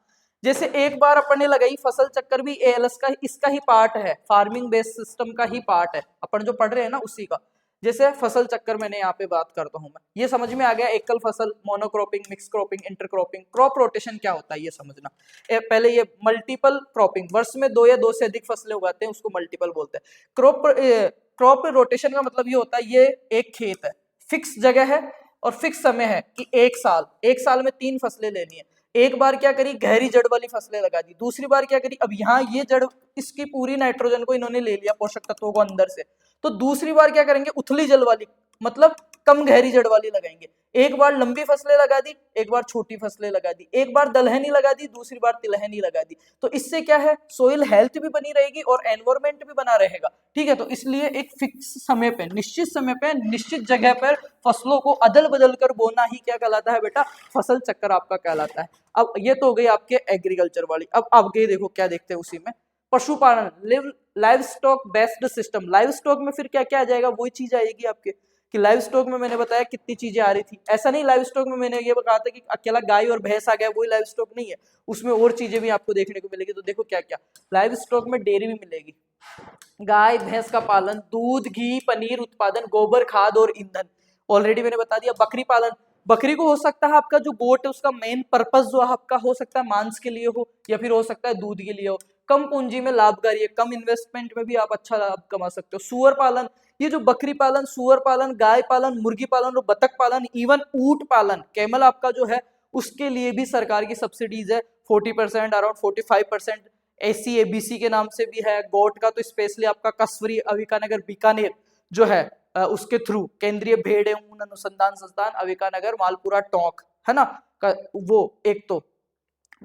Speaker 1: जैसे एक बार अपन ने लगाई फसल चक्कर भी एएलएस का इसका ही पार्ट है, फार्मिंग बेस्ड सिस्टम का ही पार्ट है, अपन जो पढ़ रहे हैं ना उसी का। जैसे फसल चक्कर मैंने यहाँ पे बात करता हूं मैं, ये समझ में आ गया। एकल फसल, monocropping, mix cropping, intercropping. Crop rotation क्या होता है ये समझना। पहले ये मल्टीपल क्रॉपिंग, वर्ष में 2 या 2 से अधिक फसलें उगाते हैं, उसको मल्टीपल बोलते हैं। क्रॉप रोटेशन का मतलब ये होता है, ये एक खेत है, फिक्स जगह है और फिक्स समय है कि एक साल में 3 फसलें लेनी है। एक बार क्या करी, गहरी जड़ वाली फसलें लगा दी। दूसरी बार क्या करी, अब यहाँ ये जड़, इसकी पूरी नाइट्रोजन को इन्होंने ले लिया, पोषक तत्वों को अंदर से। तो दूसरी बार क्या करेंगे, उथली जल वाली, मतलब कम गहरी जड़ वाली लगाएंगे। एक बार लंबी फसलें लगा दी, एक बार छोटी फसलें लगा दी, एक बार दलहनी लगा दी, दूसरी बार तिलहनी लगा दी। तो इससे क्या है, सोइल हेल्थ भी बनी रहेगी और एनवायरमेंट भी बना रहेगा, ठीक है। तो इसलिए एक फिक्स समय पे, निश्चित समय पे, निश्चित जगह पर फसलों को अदल बदल कर बोना ही क्या कहलाता है बेटा? फसल चक्कर आपका कहलाता है। अब ये तो हो गई आपके एग्रीकल्चर वाली। अब आगे देखो क्या देखते हैं उसी में, पशुपालन, live stock based system. Live stock में फिर क्या क्या आ जाएगा, वही चीज आएगी आपके, कि लाइव स्टॉक में मैंने बताया कितनी चीजें आ रही थी। ऐसा नहीं लाइव स्टॉक में मैंने ये कहा था कि अकेला गाय और भैंस आ गया, वही लाइव स्टॉक नहीं है, उसमें और चीजें भी आपको देखने को मिलेगी। तो देखो क्या क्या लाइव स्टॉक में, डेयरी भी मिलेगी, गाय भैंस का पालन, दूध, घी, पनीर उत्पादन, गोबर खाद और ईंधन, ऑलरेडी मैंने बता दिया। बकरी पालन, बकरी को हो सकता है आपका जो गोट है उसका मेन पर्पस जो आपका हो सकता है मांस के लिए हो, या फिर हो सकता है दूध के लिए हो। कम पूंजी में लाभकारी है, कम इन्वेस्टमेंट में भी आप अच्छा लाभ कमा सकते हो। सुअर पालन, ये जो बकरी पालन, सुअर पालन, गाय पालन, मुर्गी पालन और बतख पालन, इवन ऊंट पालन, कैमल आपका जो है, उसके लिए भी सरकार की सब्सिडीज है 40%, अराउंड 45%। एससी एबीसी के नाम से भी है। गोट का तो स्पेशली आपका कसवरी अविकानगर बीकानेर जो है, उसके थ्रू केंद्रीय भेड़ एवं ऊन अनुसंधान संस्थान अविकानगर मालपुरा टोंक है ना, वो एक तो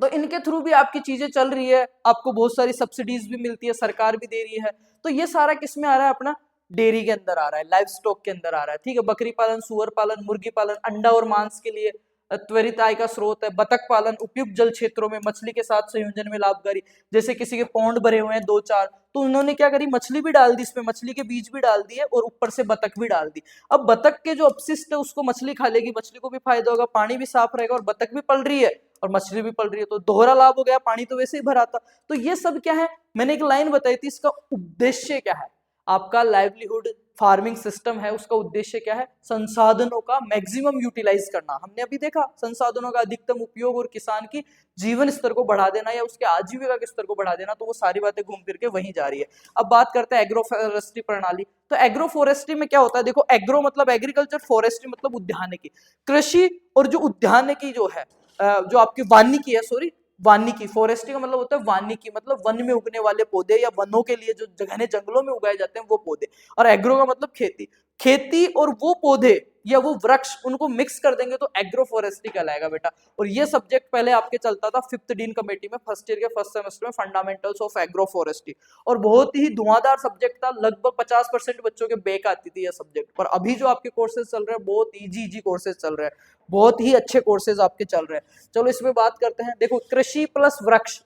Speaker 1: तो इनके थ्रू भी आपकी चीजें चल रही है, आपको बहुत सारी सब्सिडीज भी मिलती है, सरकार भी दे रही है। तो ये सारा किस में आ रहा है, अपना डेयरी के अंदर आ रहा है, लाइव स्टॉक के अंदर आ रहा है, ठीक है। बकरी पालन, सुअर पालन, मुर्गी पालन अंडा और मांस के लिए त्वरित आय का स्रोत है। बतख पालन उपयुक्त जल क्षेत्रों में मछली के साथ संयोजन में लाभकारी, जैसे किसी के पौंड भरे हुए हैं 2-4, तो उन्होंने क्या करी, मछली भी डाल दी इसमें, मछली के बीज भी डाल दिए और ऊपर से बतख भी डाल दी। अब बतख के जो अपशिष्ट है उसको मछली खा लेगी, मछली को भी फायदा होगा, पानी भी साफ रहेगा और बतख भी पल रही है और मछली भी पल रही है, तो दोहरा लाभ हो गया, पानी तो वैसे ही भरा था। तो ये सब क्या है, मैंने एक लाइन बताई थी, इसका उद्देश्य क्या है, आपका लाइवलीहुड फार्मिंग सिस्टम है, उसका उद्देश्य क्या है, संसाधनों का मैक्सिमम यूटिलाइज करना। हमने अभी देखा संसाधनों का अधिकतम उपयोग और किसान की जीवन स्तर को बढ़ा देना या उसके आजीविका के स्तर को बढ़ा देना, तो वो सारी बातें घूम फिर के वहीं जा रही है। अब बात करते हैं एग्रो फॉरेस्ट्री प्रणाली। तो एग्रो फॉरेस्ट्री में क्या होता है, देखो एग्रो मतलब एग्रीकल्चर, फॉरेस्ट्री मतलब उद्यानिकी, कृषि और जो उद्यानिकी जो है, जो आपकी वानिकी है, सॉरी वानिकी, फॉरेस्ट्री का मतलब होता है वानिकी, मतलब वन में उगने वाले पौधे या वनों के लिए जो घने जंगलों में उगाए जाते हैं वो पौधे, और एग्रो का मतलब खेती। खेती और वो पौधे या वो वृक्ष, उनको मिक्स कर देंगे तो एग्रो फॉरेस्ट्री कहलाएगा बेटा। और ये सब्जेक्ट पहले आपके चलता था 5th डीन कमेटी में, फर्स्ट ईयर के फर्स्ट सेमेस्टर में, फंडामेंटल्स ऑफ एग्रो फॉरेस्ट्री, और बहुत ही धुआंधार सब्जेक्ट था, लगभग 50% बच्चों के बैक आती थी ये सब्जेक्ट। पर अभी जो आपके कोर्सेज चल रहे हैं बहुत इजी कोर्सेज चल रहे हैं, बहुत ही अच्छे कोर्सेज आपके चल रहे हैं। चलो इसमें बात करते हैं, देखो कृषि प्लस वृक्ष,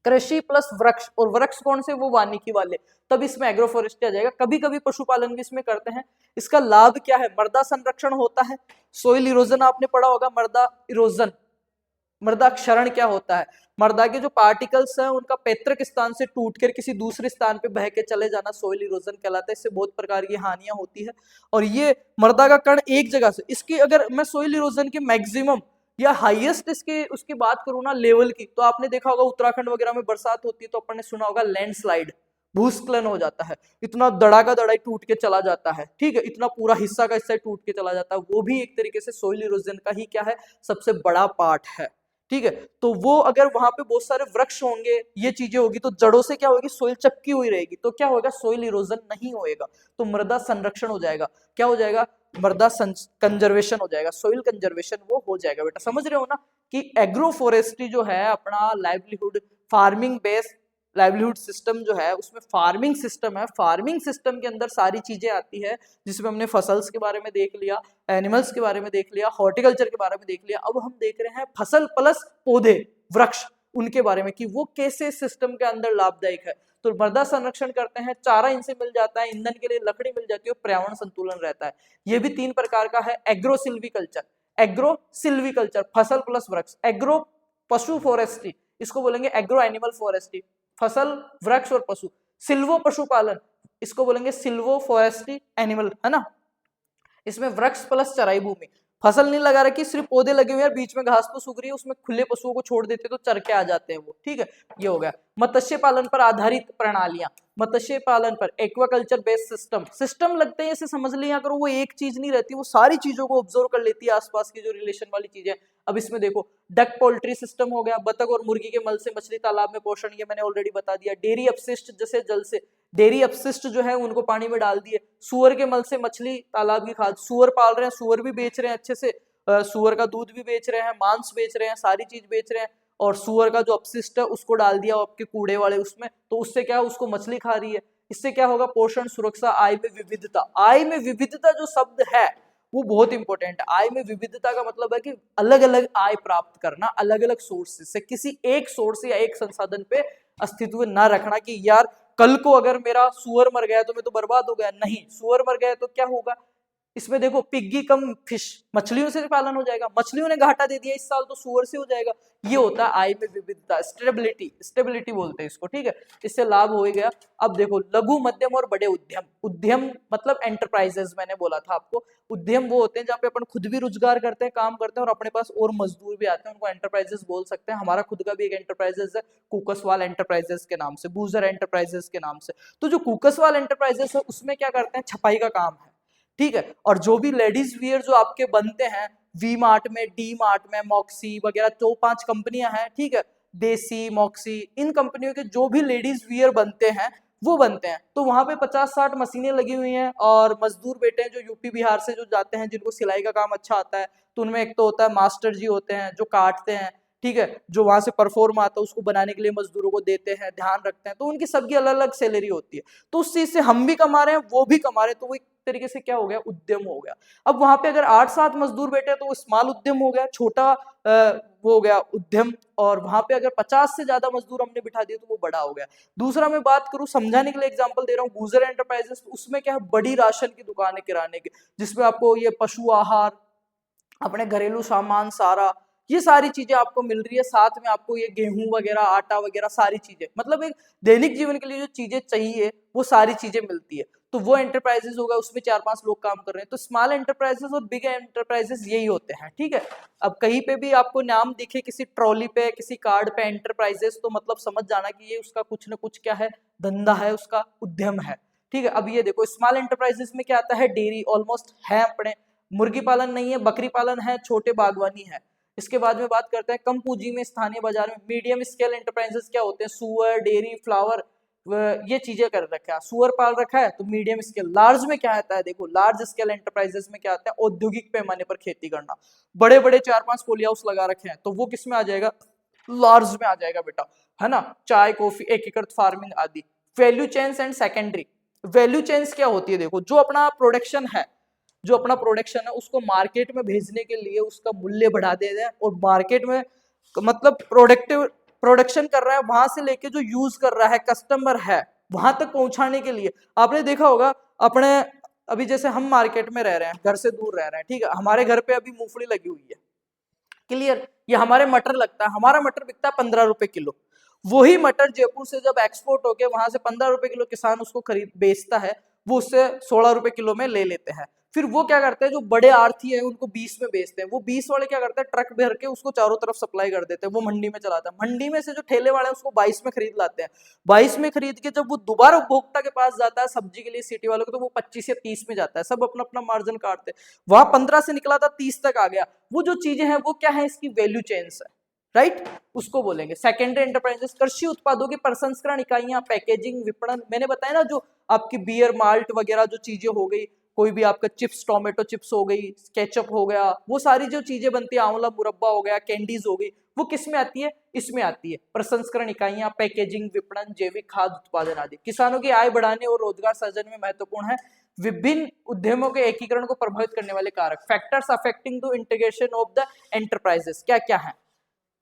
Speaker 1: कृषि प्लस वृक्ष, और वृक्ष कौन से, वो वानिकी वाले, तब इसमें एग्रो फॉरेस्ट्री आ जाएगा। कभी कभी पशुपालन भी इसमें करते हैं। इसका लाभ क्या है, मृदा संरक्षण होता है, सोइल इरोजन आपने पढ़ा होगा, मृदा इरोजन, मृदा क्षरण क्या होता है, मृदा के जो पार्टिकल्स हैं उनका पैतृक स्थान से टूटकर किसी दूसरे स्थान पे बह के चले जाना सोइल इरोजन कहलाता है। इससे बहुत प्रकार की हानियां होती है, और ये मृदा का कण एक जगह से, इसकी अगर मैं सोइल इरोजन के मैक्सिमम या हाईएस्ट इसके उसकी बात करूं ना लेवल की, तो आपने देखा होगा उत्तराखंड वगैरह में बरसात होती है तो अपन ने सुना होगा लैंडस्लाइड, भूस्खलन हो जाता है, इतना दड़ा टूट के चला जाता है, ठीक है, इतना पूरा हिस्सा का हिस्सा टूट के चला जाता है, वो भी एक तरीके से सोइल इरोजन का ही क्या है, सबसे बड़ा पार्ट है, ठीक है। तो वो अगर वहां पे बहुत सारे वृक्ष होंगे, ये चीजें होगी, तो जड़ों से क्या होगी, सोइल चपकी हुई रहेगी, तो क्या होगा, सोइल इरोजन नहीं होएगा, तो मृदा संरक्षण हो जाएगा, क्या हो जाएगा, मृदा कंजर्वेशन हो जाएगा, सोइल कंजर्वेशन वो हो जाएगा बेटा। समझ रहे हो ना कि एग्रो फॉरेस्ट्री जो है अपना livelihood farming based livelihood system जो है, उसमें फार्मिंग सिस्टम है, फार्मिंग सिस्टम के अंदर सारी चीजें आती है, जिसमें हमने फसल्स के बारे में देख लिया, एनिमल्स के बारे में देख लिया, हॉर्टिकल्चर के बारे में देख लिया। अब हम देख रहे हैं फसल प्लस पौधे वृक्ष, उनके बारे में कि वो कैसे सिस्टम के अंदर लाभदायक है। तो मृदा संरक्षण करते हैं, चारा इनसे मिल जाता है, ईंधन के लिए लकड़ी मिल जाती है, पर्यावरण संतुलन रहता है। ये भी 3 प्रकार का है, एग्रो सिल्वीकल्चर, एग्रो सिल्वीकल्चर फसल प्लस वृक्ष, एग्रो पशु फॉरेस्ट्री, इसको बोलेंगे एग्रो एनिमल फॉरेस्ट्री, फसल वृक्ष और पशु, सिल्वो पशुपालन, इसको बोलेंगे सिल्वो फॉरेस्ट्री एनिमल, है ना। इसमें वृक्ष प्लस चराई भूमि, फसल नहीं लगा रखी, सिर्फ पौधे लगे हुए हैं, बीच में घास फूस उग रही है, उसमें खुले पशुओं को छोड़ देते तो चर के आ जाते हैं वो, ठीक है, ये हो गया। मत्स्य पालन पर आधारित प्रणालियां, मत्स्य पालन पर एक्वाकल्चर बेस्ड सिस्टम लगते हैं, इसे समझ लिया करो, वो एक चीज नहीं रहती, वो सारी चीजों को ऑब्जर्व कर लेती है, आसपास की जो रिलेशन वाली चीजें। अब इसमें देखो डक पोल्ट्री सिस्टम हो गया, बतख और मुर्गी के मल से मछली तालाब में पोषण, ये मैंने ऑलरेडी बता दिया। डेयरी अपशिष्ट, जैसे जल से डेयरी अपशिष्ट जो है उनको पानी में डाल दिए, सुअर के मल से मछली तालाब की खाद, सुअर पाल रहे हैं, सुअर भी बेच रहे हैं अच्छे से, सुअर का दूध भी बेच रहे हैं, मांस बेच रहे हैं, सारी चीज बेच रहे हैं, और सुअर का जो अपशिष्ट है उसको डाल दिया आपके कूड़े वाले उसमें, तो उससे क्या है, उसको मछली खा रही है। इससे क्या होगा, पोषण, सुरक्षा, आय में विविधता। आय में विविधता जो शब्द है वो बहुत इंपॉर्टेंट है। आय में विविधता का मतलब है कि अलग अलग आय प्राप्त करना, अलग अलग सोर्स से, किसी एक सोर्स या एक संसाधन पे अस्तित्व न रखना कि यार कल को अगर मेरा सुअर मर गया तो मैं तो बर्बाद हो गया, नहीं, सुअर मर गया तो क्या होगा, इसमें देखो पिग्गी कम फिश, मछलियों से पालन हो जाएगा, मछलियों ने घाटा दे दिया इस साल तो सुअर से हो जाएगा। ये होता है आय में विविधता, स्टेबिलिटी बोलते हैं इसको, ठीक है, इससे लाभ हो ही गया। अब देखो लघु मध्यम और बड़े उद्यम, उद्यम मतलब एंटरप्राइजेस, मैंने बोला था आपको, उद्यम वो होते हैं जहाँ पे अपन खुद भी रोजगार करते हैं, काम करते हैं, और अपने पास और मजदूर भी आते हैं, उनको एंटरप्राइजेस बोल सकते हैं। हमारा खुद का भी एक एंटरप्राइजेस है, कुकसवाल एंटरप्राइजेस के नाम से, बूजर एंटरप्राइजेस के नाम से। तो जो कुकसवाल एंटरप्राइजेस है उसमें क्या करते हैं, छपाई का काम है, ठीक है, और जो भी लेडीज वियर जो आपके बनते हैं, वी मार्ट में, डी मार्ट में, मॉक्सी वगैरह, तो 5 कंपनियां हैं, ठीक है, देसी, मॉक्सी, इन कंपनियों के जो भी लेडीज वियर बनते हैं वो बनते हैं। तो वहां पे 50-60 मशीनें लगी हुई हैं, और मजदूर बेटे हैं जो यूपी बिहार से जो जाते हैं, जिनको सिलाई का काम अच्छा आता है, तो उनमें एक तो होता है मास्टर जी होते हैं जो काटते हैं, ठीक है, जो वहां से परफॉर्म आता है उसको बनाने के लिए मजदूरों को देते हैं, ध्यान रखते हैं, तो उनकी सबकी अलग अलग सैलरी होती है। तो उस चीज से हम भी कमा रहे हैं, वो भी कमा रहे हैं, तो वो एक तरीके से क्या हो गया, उद्यम हो गया। अब वहां पे अगर 8-7 मजदूर बैठे तो वो स्मॉल उद्यम हो गया, छोटा वो हो गया उद्यम। और वहां पे अगर 50 से ज्यादा मजदूर हमने बिठा दिए तो वो बड़ा हो गया। दूसरा मैं बात करूं, समझाने के लिए एग्जांपल दे रहा हूँ, गुजर एंटरप्राइजेस, उसमें क्या है, बड़ी राशन की दुकान है किराने की, जिसमें आपको ये पशु आहार, अपने घरेलू सामान सारा, ये सारी चीजें आपको मिल रही है। साथ में आपको ये गेहूं वगैरह, आटा वगैरह, सारी चीजें, मतलब एक दैनिक जीवन के लिए जो चीजें चाहिए वो सारी चीजें मिलती है। तो वो एंटरप्राइजेस होगा, उसमें 4-5 लोग काम कर रहे हैं। तो स्मॉल एंटरप्राइजेस और बिग एंटरप्राइजेस यही होते हैं, ठीक है। अब कहीं पे भी आपको नाम दिखे किसी ट्रॉली पे, किसी कार्ड पे एंटरप्राइजेस, तो मतलब समझ जाना कि ये उसका कुछ ना कुछ क्या है, धंधा है, उसका उद्यम है, ठीक है। अब ये देखो, स्मॉल एंटरप्राइजेस में क्या आता है, डेयरी ऑलमोस्ट है अपने, मुर्गी पालन नहीं है, बकरी पालन है, छोटे बागवानी है। इसके बाद में बात करते हैं कम पूंजी में स्थानीय बाजार में, मीडियम स्केल एंटरप्राइजेस क्या होते हैं, सुअर, डेयरी, फ्लावर, ये चीजें कर रखा है, सुअर पाल रखा है तो मीडियम स्केल। लार्ज में क्या आता है, देखो लार्ज स्केल एंटरप्राइजेस में क्या आता है, औद्योगिक पैमाने पर खेती करना, बड़े बड़े 4-5 पोली हाउस लगा रखे हैं, तो वो किस में आ जाएगा, लार्ज में आ जाएगा बेटा, है ना। चाय, कॉफी, एकीकृत फार्मिंग आदि। Value chains and secondary, value chains क्या होती है, देखो जो अपना प्रोडक्शन है, जो अपना प्रोडक्शन है उसको मार्केट में भेजने के लिए उसका मूल्य बढ़ा दे रहे हैं, और मार्केट में मतलब प्रोडक्शन कर रहा है, वहां से लेके जो यूज कर रहा है कस्टमर है वहां तक पहुंचाने के लिए। आपने देखा होगा अपने, अभी जैसे हम मार्केट में रह रहे हैं, घर से दूर रह रहे हैं, ठीक है, हमारे घर पे अभी मूंगफली लगी हुई है, क्लियर, ये हमारे मटर लगता है, हमारा मटर बिकता है 15 रुपए किलो। वही मटर जयपुर से जब एक्सपोर्ट होके वहां से 15 रुपए किलो किसान उसको खरीद बेचता है, वो उससे 16 रुपए किलो में ले लेते हैं। फिर वो क्या करते हैं, जो बड़े आढ़ती है उनको 20 में बेचते हैं, वो 20 वाले क्या करते हैं, ट्रक भर के उसको चारों तरफ सप्लाई कर देते हैं, वो मंडी में चलाता है, मंडी में से जो ठेले वाले हैं उसको 22 में खरीद लाते हैं, 22 में खरीद के जब वो दोबारा उपभोक्ता के पास जाता है सब्जी के लिए सिटी वालों को, तो वो 25 या 30 में जाता है, सब अपना अपना मार्जिन काटते हैं। वहां 15 से निकला था 30 तक आ गया। वो जो चीजें हैं वो क्या है, इसकी वैल्यू चेन्स है, राइट, उसको बोलेंगे सेकेंडरी एंटरप्राइजेस। कृषि उत्पादों की प्रसंस्करण इकाइयां, पैकेजिंग, विपणन, मैंने बताया ना, जो आपकी बियर, माल्ट वगैरह जो चीजें हो गई, कोई भी आपका चिप्स, टोमेटो चिप्स हो गई, केचप हो गया, वो सारी जो चीजें बनती है, आंवला मुरब्बा हो गया, कैंडीज हो गई, वो किस में आती है, इसमें आती है। प्रसंस्करण इकाइयां, पैकेजिंग, विपणन, जैविक खाद उत्पादन आदि। किसानों की आय बढ़ाने और रोजगार सृजन में महत्वपूर्ण है। विभिन्न उद्यमों के एकीकरण को प्रभावित करने वाले कारक, factors affecting the integration of the enterprises, क्या क्या है।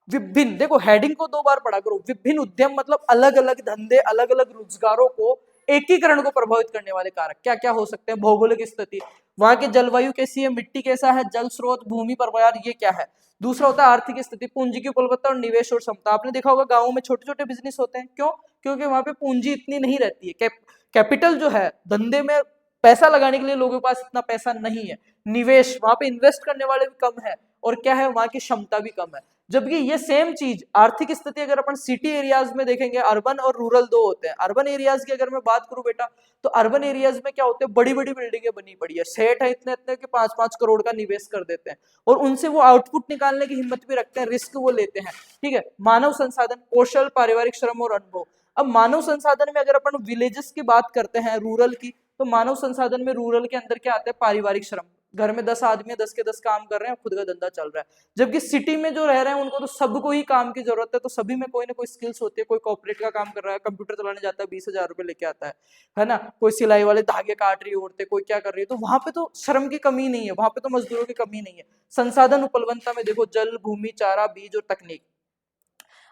Speaker 1: विभिन्न, देखो हेडिंग को 2 बार पढ़ा करो, विभिन्न उद्यम मतलब अलग अलग धंधे, अलग अलग रोजगारों को एकीकरण को प्रभावित करने वाले कारक क्या क्या हो सकते हैं। भौगोलिक स्थिति, वहां की जलवायु कैसी है, मिट्टी कैसा है, जल स्रोत, भूमि प्रवाह, ये क्या है। दूसरा होता है आर्थिक स्थिति, पूंजी की उपलब्धता और निवेश और क्षमता। आपने देखा होगा गांवों में छोटे छोटे बिजनेस होते हैं, क्यों, क्योंकि वहां पे पूंजी इतनी नहीं रहती है, कैपिटल जो है धंधे में पैसा लगाने के लिए लोगों के पास इतना पैसा नहीं है, निवेश वहां पे इन्वेस्ट करने वाले भी कम है, और क्या है, वहां की क्षमता भी कम है। जबकि ये सेम चीज आर्थिक स्थिति अगर अपन सिटी एरियाज में देखेंगे, अर्बन और रूरल 2 होते हैं। अर्बन एरियाज की अगर मैं बात करूं बेटा, तो अर्बन एरियाज में क्या होते हैं, बड़ी बड़ी बिल्डिंगें बनी पड़ी है, सेठ है इतने इतने कि 5-5 करोड़ का निवेश कर देते हैं, और उनसे वो आउटपुट निकालने की हिम्मत भी रखते हैं, रिस्क वो लेते हैं, ठीक है। मानव संसाधन, कौशल, पारिवारिक श्रम और अनुभव। अब मानव संसाधन में अगर अपन विलेजेस की बात करते हैं, रूरल की, तो मानव संसाधन में रूरल के अंदर क्या आता है, पारिवारिक श्रम, घर में 10 आदमी 10 के 10 काम कर रहे हैं, खुद का धंधा चल रहा है। जबकि सिटी में जो रह रहे हैं उनको तो सबको ही काम की जरूरत है, तो सभी में कोई ना कोई स्किल्स होती है, कोई कॉर्पोरेट का काम कर रहा है, कंप्यूटर चलाने जाता है, 20,000 रुपए लेके आता है ना, कोई सिलाई वाले धागे काट रही है औरतें, कोई क्या कर रही है, तो वहां पे तो श्रम की कमी नहीं है, वहां पे तो मजदूरों की कमी नहीं है। संसाधन उपलब्धता में देखो, जल, भूमि, चारा, बीज और तकनीक।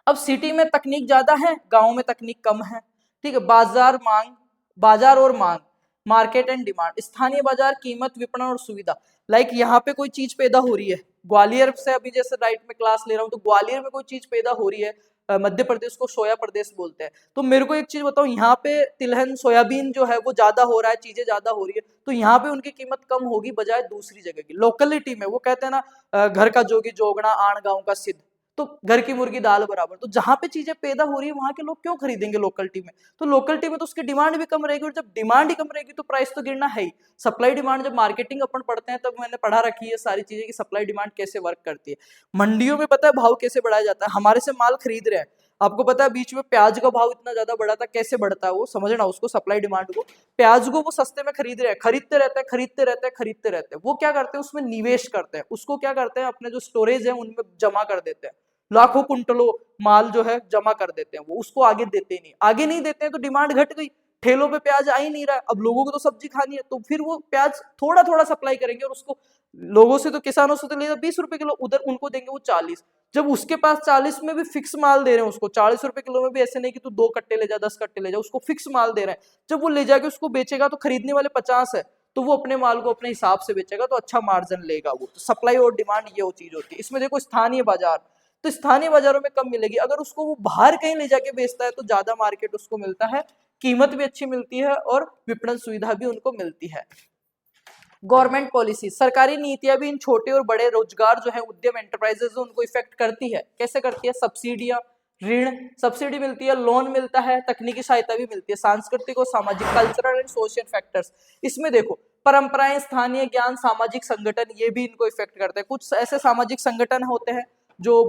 Speaker 1: अब सिटी में तकनीक ज्यादा है, गांव में तकनीक कम है, ठीक है। बाजार मांग, बाजार और मांग, मार्केट एंड डिमांड, स्थानीय बाजार, कीमत, विपणन और सुविधा। लाइक यहाँ पे कोई चीज पैदा हो रही है, ग्वालियर से अभी जैसे राइट में क्लास ले रहा हूँ, तो ग्वालियर में कोई चीज पैदा हो रही है, मध्य प्रदेश को सोया प्रदेश बोलते हैं, तो मेरे को एक चीज बताओ, यहाँ पे तिलहन, सोयाबीन जो है वो ज्यादा हो रहा है, चीजें ज्यादा हो रही है, तो यहाँ पे उनकी कीमत कम होगी बजाय दूसरी जगह की। लोकलिटी में वो कहते हैं ना, घर का जोगी जोगना, आण गांव का सिद्ध, तो घर की मुर्गी दाल बराबर। तो जहां पे चीजें पैदा हो रही है वहां के लोग क्यों खरीदेंगे लोकलिटी में, तो लोकलिटी में तो उसकी डिमांड भी कम रहेगी, और जब डिमांड ही कम रहेगी तो प्राइस तो गिरना है ही। सप्लाई डिमांड, जब मार्केटिंग अपन पढ़ते हैं तब मैंने पढ़ा रखी है सारी चीजें कि सप्लाई डिमांड कैसे वर्क करती है। मंडियों में पता है भाव कैसे बढ़ाया जाता है, हमारे से माल खरीद रहे हैं, आपको पता है बीच में प्याज का भाव इतना ज्यादा बढ़ा था, कैसे बढ़ता है वो समझना, उसको सप्लाई डिमांड को, प्याज को वो सस्ते में खरीद रहे हैं, खरीदते रहते हैं, खरीदते रहते हैं, खरीदते रहते हैं, वो क्या करते हैं, उसमें निवेश करते हैं, उसको क्या करते हैं, अपने जो स्टोरेज है उनमें जमा कर देते हैं, लाखों कुंटलों माल जो है जमा कर देते हैं, वो उसको आगे देते नहीं, आगे नहीं देते हैं तो डिमांड घट गई, ठेलों पे प्याज आ ही नहीं रहा है, अब लोगों को तो सब्जी खानी है, तो फिर वो प्याज थोड़ा थोड़ा सप्लाई करेंगे और उसको लोगों से तो किसानों से तो लेगा 20 रुपए किलो, उधर उनको देंगे वो 40। जब उसके पास 40 में भी फिक्स माल दे रहे हैं उसको, 40 रुपए किलो में भी ऐसे नहीं कि तू 2 कट्टे ले जा 10 कट्टे ले जा, उसको फिक्स माल दे रहे हैं, जब वो ले जाके उसको बेचेगा तो खरीदने वाले 50 है, तो वो अपने माल को अपने हिसाब से बेचेगा तो अच्छा मार्जिन लेगा वो। तो सप्लाई और डिमांड ये वो चीज होती है। इसमें देखो स्थानीय बाजार, तो स्थानीय बाजारों में कम मिलेगी, अगर उसको वो बाहर कहीं ले जाके बेचता है तो ज्यादा मार्केट उसको मिलता है, कीमत भी अच्छी मिलती है और विपणन सुविधा भी उनको मिलती है। गवर्नमेंट पॉलिसी, सरकारी नीतियां भी इन छोटे और बड़े रोजगार जो है उद्यम एंटरप्राइजेज उनको इफेक्ट करती है। कैसे करती है? सब्सिडियां, ऋण, सब्सिडी मिलती है, लोन मिलता है, तकनीकी सहायता भी मिलती है, सांस्कृतिक और सामाजिक, कल्चरल एंड सोशल फैक्टर्स। इसमें देखो परंपराएं, स्थानीय ज्ञान, सामाजिक संगठन, ये भी इनको इफेक्ट करते हैं। कुछ ऐसे सामाजिक संगठन होते हैं जो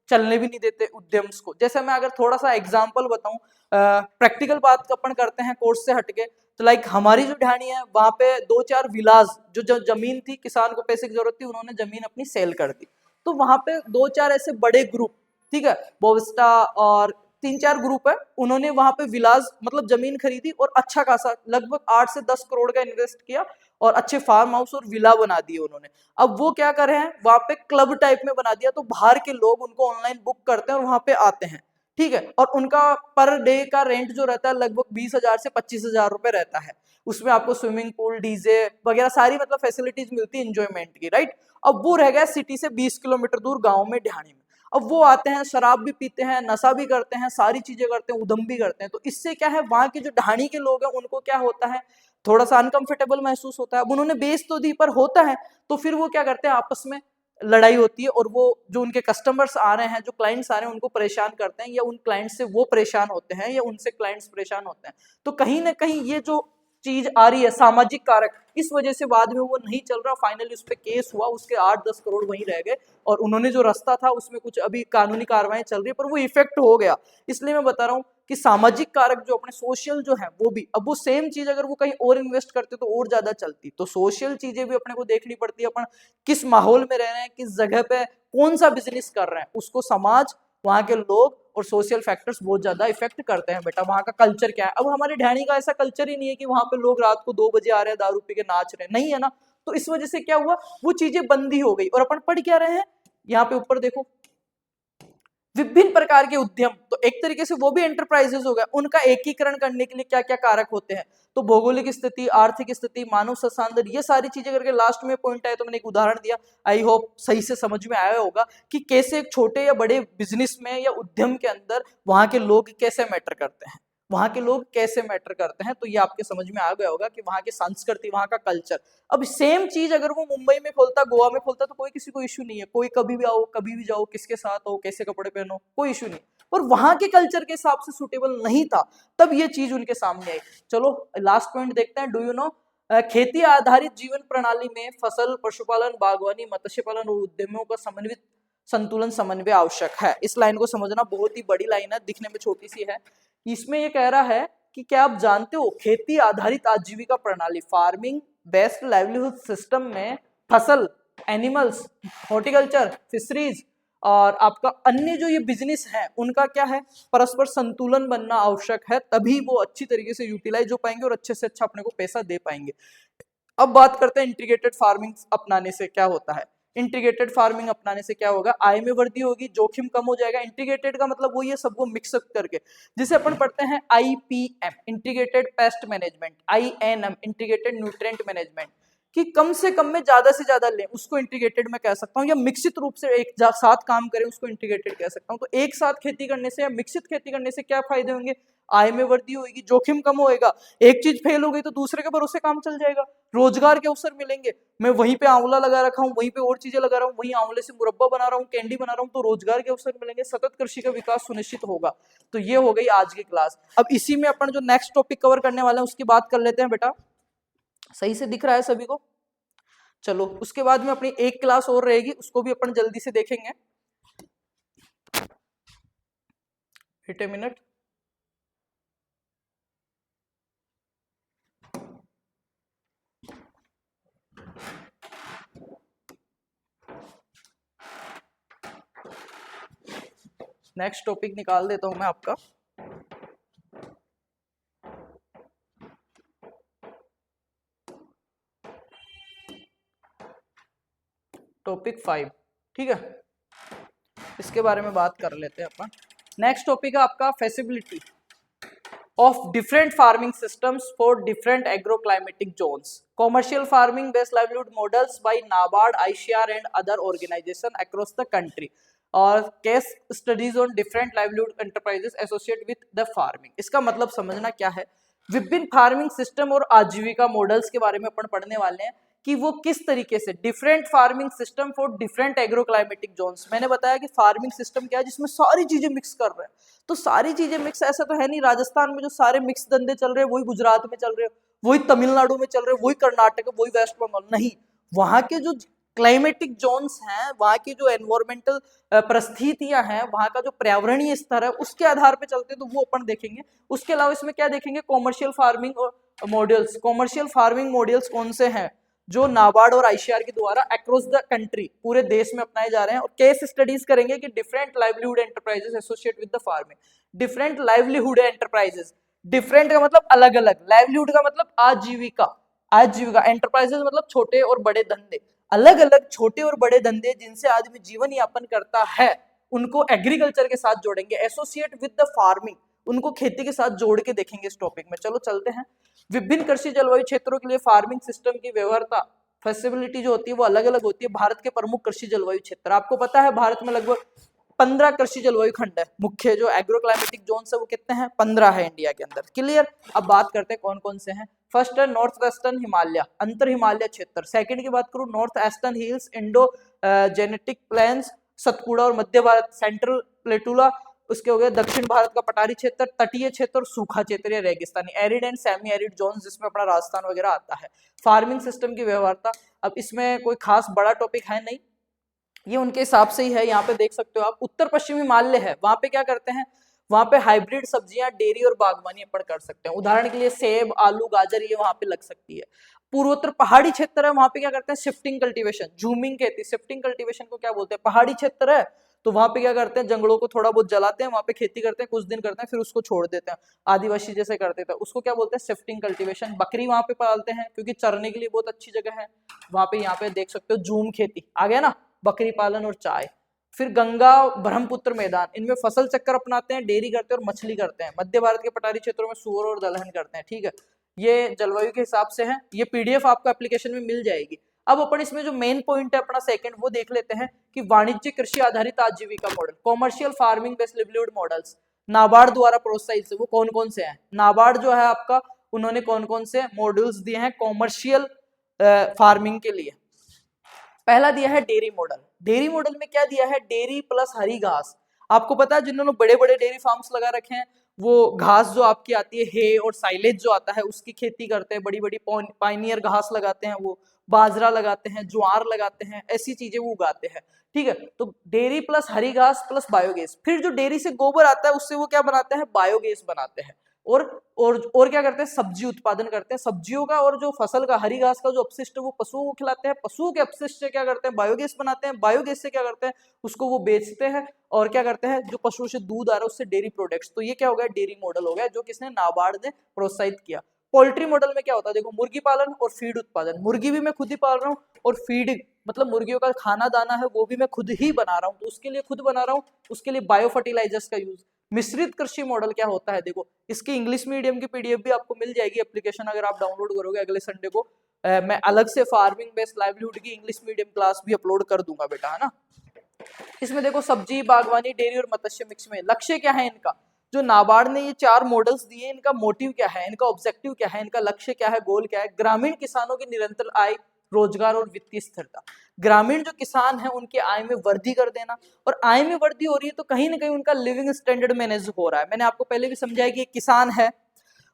Speaker 1: चलने भी नहीं देते उद्यम्स को। जैसे मैं अगर थोड़ा सा एग्जांपल बताऊं, प्रैक्टिकल बात अपन करते हैं कोर्स से हटके, तो लाइक हमारी जो ढाणी है वहां पे 2-4 विलाज, जो जमीन थी, किसान को पैसे की जरूरत थी, उन्होंने जमीन अपनी सेल कर दी, तो वहां पे 2-4 ऐसे बड़े ग्रुप, ठीक है, बोविस्टा और 3-4 ग्रुप है, उन्होंने वहां पे विलाज मतलब जमीन खरीदी और अच्छा खासा लगभग 8 से 10 करोड़ का इन्वेस्ट किया और अच्छे फार्म हाउस और विला बना दिए उन्होंने। अब वो क्या कर रहे हैं, वहां पे क्लब टाइप में बना दिया, तो बाहर के लोग उनको ऑनलाइन बुक करते हैं और वहां पे आते हैं, ठीक है, और उनका पर डे का रेंट जो रहता है लगभग 20,000 से 25,000 रुपए रहता है। उसमें आपको स्विमिंग पूल, डीजे वगैरह सारी मतलब फैसिलिटीज मिलती है इंजॉयमेंट की, राइट। अब वो रह गया सिटी से 20 किलोमीटर दूर गांव में, ढाणी में। अब वो आते हैं, शराब भी पीते हैं, नशा भी करते हैं, सारी चीजें करते हैं, उधम भी करते हैं, तो इससे क्या है, वहां के जो ढाणी के लोग हैं उनको क्या होता है, थोड़ा सा अनकंफर्टेबल महसूस होता है। अब उन्होंने बेच तो दी पर होता है, तो फिर वो क्या करते हैं, आपस में लड़ाई होती है और वो जो उनके कस्टमर्स आ रहे हैं, जो क्लाइंट्स आ रहे हैं, उनको परेशान करते हैं, या उन क्लाइंट्स से वो परेशान होते हैं, या उनसे क्लाइंट्स परेशान होते हैं। तो कहीं ना कहीं ये जो चीज आ रही है सामाजिक कारक, इस वजह से बाद में वो नहीं चल रहा, फाइनली उस पर केस हुआ, उसके 8-10 करोड़ वहीं रह गए, और उन्होंने जो रास्ता था उसमें कुछ अभी कानूनी कार्रवाई चल रही है, पर वो इफेक्ट हो गया। इसलिए मैं बता रहा हूँ कि सामाजिक कारक जो अपने सोशल जो है वो भी, अब वो सेम चीज अगर वो कहीं और इन्वेस्ट करते तो और ज्यादा चलती, तो सोशल चीजें भी अपने को देखनी पड़ती है, अपन किस माहौल में रह रहे हैं, किस जगह पे कौन सा बिजनेस कर रहे हैं, उसको समाज, वहां के लोग और सोशल फैक्टर्स बहुत ज्यादा इफेक्ट करते हैं बेटा। वहां का कल्चर क्या है, अब हमारे ढाणी का ऐसा कल्चर ही नहीं है कि वहां पे लोग रात को 2 बजे आ रहे हैं, दारू पी के नाच रहे हैं, नहीं है ना। तो इस वजह से क्या हुआ, वो चीजें बंदी हो गई, और अपन पढ़ क्या रहे हैं, यहाँ पे ऊपर देखो विभिन्न प्रकार के उद्यम, तो एक तरीके से वो भी एंटरप्राइजेस हो गए, उनका एकीकरण करने के लिए क्या क्या कारक होते हैं, तो भौगोलिक स्थिति, आर्थिक स्थिति, मानव संसाधन, ये सारी चीजें करके लास्ट में पॉइंट आए, तो मैंने एक उदाहरण दिया, आई होप सही से समझ में आया होगा कि कैसे एक छोटे या बड़े बिजनेस में या उद्यम के अंदर वहां के लोग कैसे मैटर करते हैं, वहां के लोग कैसे मैटर करते हैं। तो ये आपके समझ में आ गया होगा कि वहां की संस्कृति, वहां का कल्चर। अब सेम चीज अगर वो मुंबई में खोलता, गोवा में खोलता, तो कोई किसी को इश्यू नहीं है, कोई कभी भी आओ, कभी भी जाओ, किसके साथ हो, कैसे कपड़े पहनो, कोई इश्यू नहीं। और वहां के कल्चर के हिसाब से सुटेबल नहीं था, तब ये चीज उनके सामने आई। चलो लास्ट पॉइंट देखते हैं। डू यू नो, खेती आधारित जीवन प्रणाली में फसल, पशुपालन, बागवानी, मत्स्य पालन और उद्यमों का समन्वित संतुलन, समन्वय आवश्यक है। इस लाइन को समझना, बहुत ही बड़ी लाइन है, दिखने में छोटी सी है। इसमें ये कह रहा है कि क्या आप जानते हो, खेती आधारित आजीविका प्रणाली, फार्मिंग बेस्ट लाइवलीहुड सिस्टम में फसल, एनिमल्स, हॉर्टिकल्चर, फिशरीज और आपका अन्य जो ये बिजनेस है, उनका क्या है, परस्पर संतुलन बनना आवश्यक है, तभी वो अच्छी तरीके से यूटिलाइज हो पाएंगे और अच्छे से अच्छा अपने को पैसा दे पाएंगे। अब बात करते हैं इंटीग्रेटेड फार्मिंग अपनाने से क्या होता है। इंटीग्रेटेड फार्मिंग अपनाने से क्या होगा, आय में वृद्धि होगी, जोखिम कम हो जाएगा। इंटीग्रेटेड का मतलब वो ये सबको मिक्सअप करके, जिसे अपन पढ़ते हैं IPM, integrated pest management, INM, integrated nutrient management, कि कम से कम में ज्यादा से ज्यादा लें, उसको इंटीग्रेटेड में कह सकता हूँ, या मिश्रित रूप से एक साथ काम करें, उसको इंटीग्रेटेड कह सकता हूँ। तो एक साथ खेती करने से या मिश्रित खेती करने से क्या फायदे होंगे, आय में वृद्धि होगी, जोखिम कम होएगा, एक चीज फेल हो गई तो दूसरे के भरोसे काम चल जाएगा, रोजगार के अवसर मिलेंगे। मैं वहीं पे आंवला लगा रखा हूँ, वहीं पे और चीजें लगा रहा हूँ, वहीं आंवले से मुरब्बा बना रहा हूँ, कैंडी बना रहा हूँ, तो रोजगार के अवसर मिलेंगे, सतत कृषि का विकास सुनिश्चित होगा। तो ये हो गई आज की क्लास। अब इसी में अपन जो नेक्स्ट टॉपिक कवर करने वाले हैं उसकी बात कर लेते हैं बेटा। सही से दिख रहा है सभी को? चलो उसके बाद में अपनी एक क्लास और रहेगी, उसको भी अपन जल्दी से देखेंगे। Wait a minute. Next topic निकाल देता हूं मैं आपका। टॉपिक 5, ठीक है, इसके बारे में बात कर लेते हैं अपन। नेक्स्ट टॉपिक है आपका फेसिबिलिटी of different farming systems for different agroclimatic zones, commercial farming based livelihood models by NABARD, ICAR and other organization across the country, और case studies on different livelihood enterprises associated with the farming। इसका मतलब समझना क्या है, विभिन्न फार्मिंग सिस्टम और आजीविका मॉडल्स के बारे में अपन पढ़ने वाले हैं कि वो किस तरीके से different farming system for different agroclimatic Jones. मैंने बताया कि फार्मिंग सिस्टम क्या है, जिसमें सारी चीजें मिक्स कर रहे हैं। तो सारी चीजें मिक्स, ऐसा तो है नहीं राजस्थान में जो सारे मिक्स धंधे चल रहे हैं वही गुजरात में चल रहे हैं, वही तमिलनाडु में चल रहे हैं, वही कर्नाटक, वही वेस्ट बंगाल, नहीं। वहां के जो क्लाइमेटिक जोन्स हैं, वहां की जो एनवायरमेंटल परिस्थितियां हैं, वहां का जो पर्यावरणीय स्तर है, उसके आधार पे चलते हैं, तो वो अपन देखेंगे। उसके अलावा इसमें क्या देखेंगे, commercial farming models. Commercial farming models कौन से हैं जो नाबार्ड और आईसीआर के द्वारा अक्रॉस द कंट्री, पूरे देश में अपनाए जा रहे हैं। और केस स्टडीज करेंगे कि different livelihood enterprises associate with the farming. Different livelihood enterprises, different का मतलब अलग अलग, लाइवलीहुड का मतलब आजीविका, आजीविका एंटरप्राइजेस मतलब छोटे और बड़े धंधे, अलग अलग छोटे और बड़े धंधे जिनसे आदमी जीवन यापन करता है, उनको एग्रीकल्चर के साथ जोड़ेंगे। एसोसिएट विद द फार्मिंग, उनको खेती के साथ जोड़ के देखेंगे इस टॉपिक में। चलो चलते हैं। विभिन्न कृषि जलवायु क्षेत्रों के लिए फार्मिंग सिस्टम की व्यवहारता, फेसिबिलिटी जो होती है वो अलग अलग होती है। भारत के प्रमुख कृषि जलवायु क्षेत्र, आपको पता है भारत में लगभग 15 कृषि जलवायु खंड है। मुख्य जो एग्रोक्लाइमेटिक जोन है वो कितने हैं, 15 है इंडिया के अंदर। क्लियर। अब बात करते हैं कौन कौन से हैं। फर्स्ट है नॉर्थ वेस्टर्न हिमालय, अंतर हिमालय क्षेत्र। सेकंड की बात करूं, north eastern hills, Indo genetic plains, Satpura और मध्य भारत, सेंट्रल प्लेटूला। उसके हो गए दक्षिण भारत का पठारी क्षेत्र, तटीय क्षेत्र और सूखा क्षेत्र या रेगिस्तानी, arid and semi arid zone, जिसमें अपना राजस्थान वगैरह आता है। फार्मिंग सिस्टम की व्यवहारता, अब इसमें कोई खास बड़ा टॉपिक है नहीं, ये उनके हिसाब से ही है। यहाँ पे देख सकते हो आप, उत्तर पश्चिमी हिमालय है, वहां पे क्या करते हैं, वहां पे हाइब्रिड सब्जियां, डेयरी और बागवानी अपन कर सकते हैं। उदाहरण के लिए सेब, आलू, गाजर, ये वहां पे लग सकती है। पूर्वोत्तर पहाड़ी क्षेत्र है, वहां पे क्या करते हैं, शिफ्टिंग कल्टीवेशन, झूमिंग कहती है। शिफ्टिंग कल्टीवेशन को क्या बोलते हैं, पहाड़ी क्षेत्र है तो वहां पे क्या करते हैं, जंगलों को थोड़ा बहुत जलाते हैं, वहां पे खेती करते हैं, कुछ दिन करते हैं, फिर उसको छोड़ देते हैं, आदिवासी जैसे करते थे, उसको क्या बोलते हैं, शिफ्टिंग कल्टीवेशन। बकरी वहां पे पालते हैं क्योंकि चरने के लिए बहुत अच्छी जगह है वहां पे। यहाँ पे देख सकते हो झूम खेती आ गया ना, बकरी पालन और चाय। फिर गंगा ब्रह्मपुत्र मैदान, इनमें फसल चक्कर अपनाते हैं, डेयरी करते हैं और मछली करते हैं। मध्य भारत के पठारी क्षेत्रों में सूअर और दलहन करते हैं। ठीक है, ये जलवायु के हिसाब से है। ये पीडीएफ आपको एप्लीकेशन में मिल जाएगी। अब अपन इसमें जो मेन पॉइंट है अपना सेकंड, वो देख लेते हैं कि वाणिज्यिक कृषि आधारित आजीविका model, commercial farming based livelihood models, NABARD द्वारा प्रोत्साहित से, वो कौन कौन से हैं। नाबार्ड जो है आपका, उन्होंने कौन कौन से मॉडल्स दिए हैं कॉमर्शियल फार्मिंग के लिए। पहला दिया है डेयरी मॉडल। डेयरी मॉडल में क्या दिया है, डेयरी प्लस हरी घास। आपको पता है जिन्होंने बड़े बड़े डेयरी फार्म्स लगा रखे हैं, वो घास जो आपकी आती है, हे और साइलेज जो आता है, उसकी खेती करते हैं। बड़ी बड़ी पाइनियर घास लगाते हैं, वो बाजरा लगाते हैं, ज्वार लगाते हैं, ऐसी चीजें वो उगाते हैं। ठीक है, तो डेयरी प्लस हरी घास प्लस बायोगैस। फिर जो डेयरी से गोबर आता है उससे वो क्या बनाते हैं, बायोगैस बनाते हैं। और क्या करते हैं, सब्जी उत्पादन करते हैं, सब्जियों का और जो फसल का, हरी घास का जो अपशिष्ट है वो पशुओं को खिलाते हैं। पशुओं के अपशिष्ट से क्या करते हैं, बायोगैस बनाते हैं। बायोगैस से क्या करते हैं, उसको वो बेचते हैं। और क्या करते हैं, जो पशुओं से दूध आ रहा है उससे डेयरी प्रोडक्ट्स। तो ये क्या हो गया, डेयरी मॉडल हो गया, जो किसने, नाबार्ड ने प्रोत्साहित किया। पोल्ट्री मॉडल में क्या होता है, देखो, मुर्गी पालन और फीड उत्पादन। मुर्गी भी मैं खुद ही पाल रहा हूँ, और फीड मतलब मुर्गियों का खाना दाना है वो भी मैं खुद ही बना रहा हूँ, तो उसके लिए खुद बना रहा हूँ, उसके लिए बायो फर्टिलाइजर्स का यूज। मिश्रित कृषि मॉडल क्या होता है, देखो, इसकी इंग्लिश मीडियम की पीडीएफ भी आपको मिल जाएगी एप्लीकेशन, अगर आप डाउनलोड करोगे अगले संडे को। मैं अलग से फार्मिंग बेस्ड लाइवलीहुड की इंग्लिश मीडियम क्लास भी अपलोड कर दूंगा बेटा, है ना। इसमें देखो, सब्जी, बागवानी, डेयरी और मत्स्य मिक्स में लक्ष्य क्या है इनका। जो नाबार्ड ने ये 4 मॉडल्स दिए, इनका मोटिव क्या है, इनका ऑब्जेक्टिव क्या है, इनका लक्ष्य क्या है, गोल क्या है। ग्रामीण किसानों की निरंतर आय, रोजगार और वित्तीय स्थिरता। ग्रामीण जो किसान है उनकी आय में वृद्धि कर देना, और आय में वृद्धि हो रही है तो कहीं ना कहीं उनका लिविंग स्टैंडर्ड मैनेज हो रहा है। मैंने आपको पहले भी समझाया कि एक किसान है,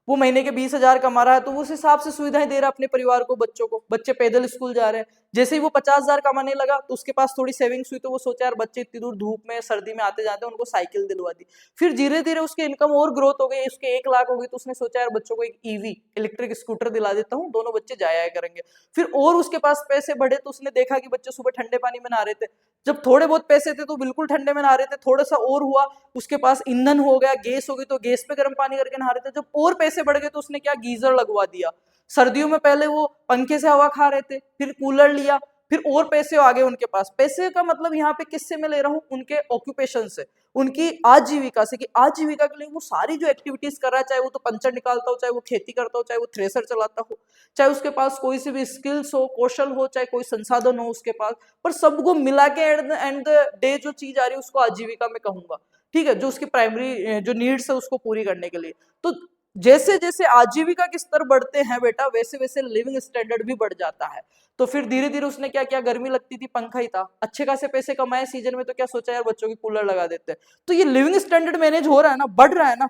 Speaker 1: वो महीने के 20,000 कमा रहा है, तो उस हिसाब से सुविधाएं दे रहा है अपने परिवार को, बच्चों को। बच्चे पैदल स्कूल जा रहे हैं, जैसे ही वो 50,000 कमाने लगा तो उसके पास थोड़ी सेविंग्स हुई, तो वो सोचा यार बच्चे इतनी दूर धूप में सर्दी में आते जाते हैं, उनको साइकिल दिलवा दी। फिर धीरे धीरे उसकी इनकम और ग्रोथ हो गई, उसके 1 लाख हो गई, तो उसने सोचा यार बच्चों को एक ईवी इलेक्ट्रिक स्कूटर दिला देता हूँ, दोनों बच्चे जाया करेंगे। फिर और उसके पास पैसे बढ़े तो उसने देखा कि बच्चे सुबह ठंडे पानी में नहा रहे थे, जब थोड़े बहुत पैसे थे तो बिल्कुल ठंडे में नहा रहे थे, थोड़ा सा और हुआ उसके पास ईंधन हो गया, गैस हो गई तो गैस पे गर्म पानी करके नहा रहे थे, जब और पैसे बढ़ गए तो उसने क्या गीजर लगवा दिया। सर्दियों में पहले वो पंखे से हवा खा रहे थे, फिर कूलर लिया, फिर और पैसे आ गए उनके पास। पैसे का मतलब यहाँ पे किससे मैं ले रहा हूँ, उनके ऑक्यूपेशन से, उनकी आजीविका से, कि आजीविका के लिए वो सारी जो एक्टिविटीज कर रहा है, चाहे वो तो पंचर निकालता हो, चाहे वो खेती करता हो, चाहे वो थ्रेसर चलाता हो, चाहे उसके पास कोई सी भी स्किल्स हो, कौशल हो, चाहे कोई संसाधन हो उसके पास, पर सबको मिला के एंड द डे जो चीज आ रही है उसको आजीविका में कहूंगा, ठीक है, जो उसकी प्राइमरी जो नीड्स है उसको पूरी करने के लिए। तो जैसे जैसे आजीविका के स्तर बढ़ते हैं बेटा, वैसे वैसे लिविंग स्टैंडर्ड भी बढ़ जाता है। तो फिर धीरे धीरे उसने क्या किया, गर्मी लगती थी पंखा ही था, अच्छे खासे पैसे कमाए सीजन में, तो क्या सोचा यार बच्चों की कूलर लगा देते हैं। तो ये लिविंग स्टैंडर्ड मैनेज हो रहा है ना, बढ़ रहा है ना,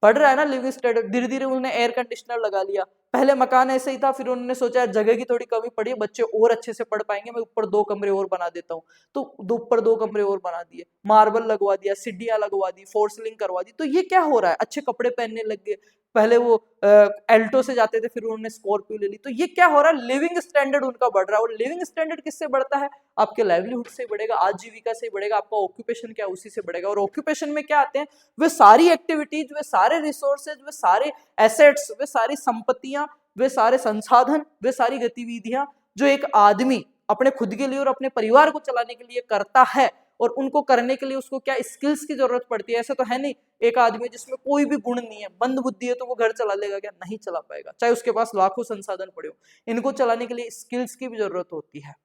Speaker 1: बढ़ रहा है ना लिविंग स्टैंडर्ड। धीरे धीरे उन्होंने एयर कंडीशनर लगा लिया, पहले मकान ऐसे ही था, फिर उन्होंने सोचा यार जगह की थोड़ी कमी पड़ी है, बच्चे और अच्छे से पढ़ पाएंगे, मैं ऊपर 2 कमरे और बना देता हूँ, तो ऊपर 2 कमरे और बना दिए, मार्बल लगवा दिया, सीढ़ियां लगवा दी, फोर सीलिंग करवा दी। तो ये क्या हो रहा है, अच्छे कपड़े पहनने लग गए, पहले वो एल्टो से जाते थे, फिर उन्होंने स्कॉर्पियो ले ली। तो ये क्या हो रहा है, लिविंग स्टैंडर्ड उनका बढ़ रहा है। और लिविंग स्टैंडर्ड किससे बढ़ता है, आपके लाइवलीहुड से बढ़ेगा, आजीविका से बढ़ेगा, आपका ऑक्यूपेशन क्या उसी से बढ़ेगा। और ऑक्यूपेशन में क्या आते हैं, वे सारी एक्टिविटीज, वे सारे रिसोर्सेज, वे सारे एसेट्स, वे सारी संपत्तियां, वे सारे संसाधन, वे सारी गतिविधियां जो एक आदमी अपने खुद के लिए और अपने परिवार को चलाने के लिए करता है, और उनको करने के लिए उसको क्या स्किल्स की जरूरत पड़ती है। ऐसे तो है नहीं एक आदमी जिसमें कोई भी गुण नहीं है, मंद बुद्धि है, तो वो घर चला लेगा क्या, नहीं चला पाएगा, चाहे उसके पास लाखों संसाधन पड़े हो। इनको चलाने के लिए स्किल्स की भी जरूरत होती है।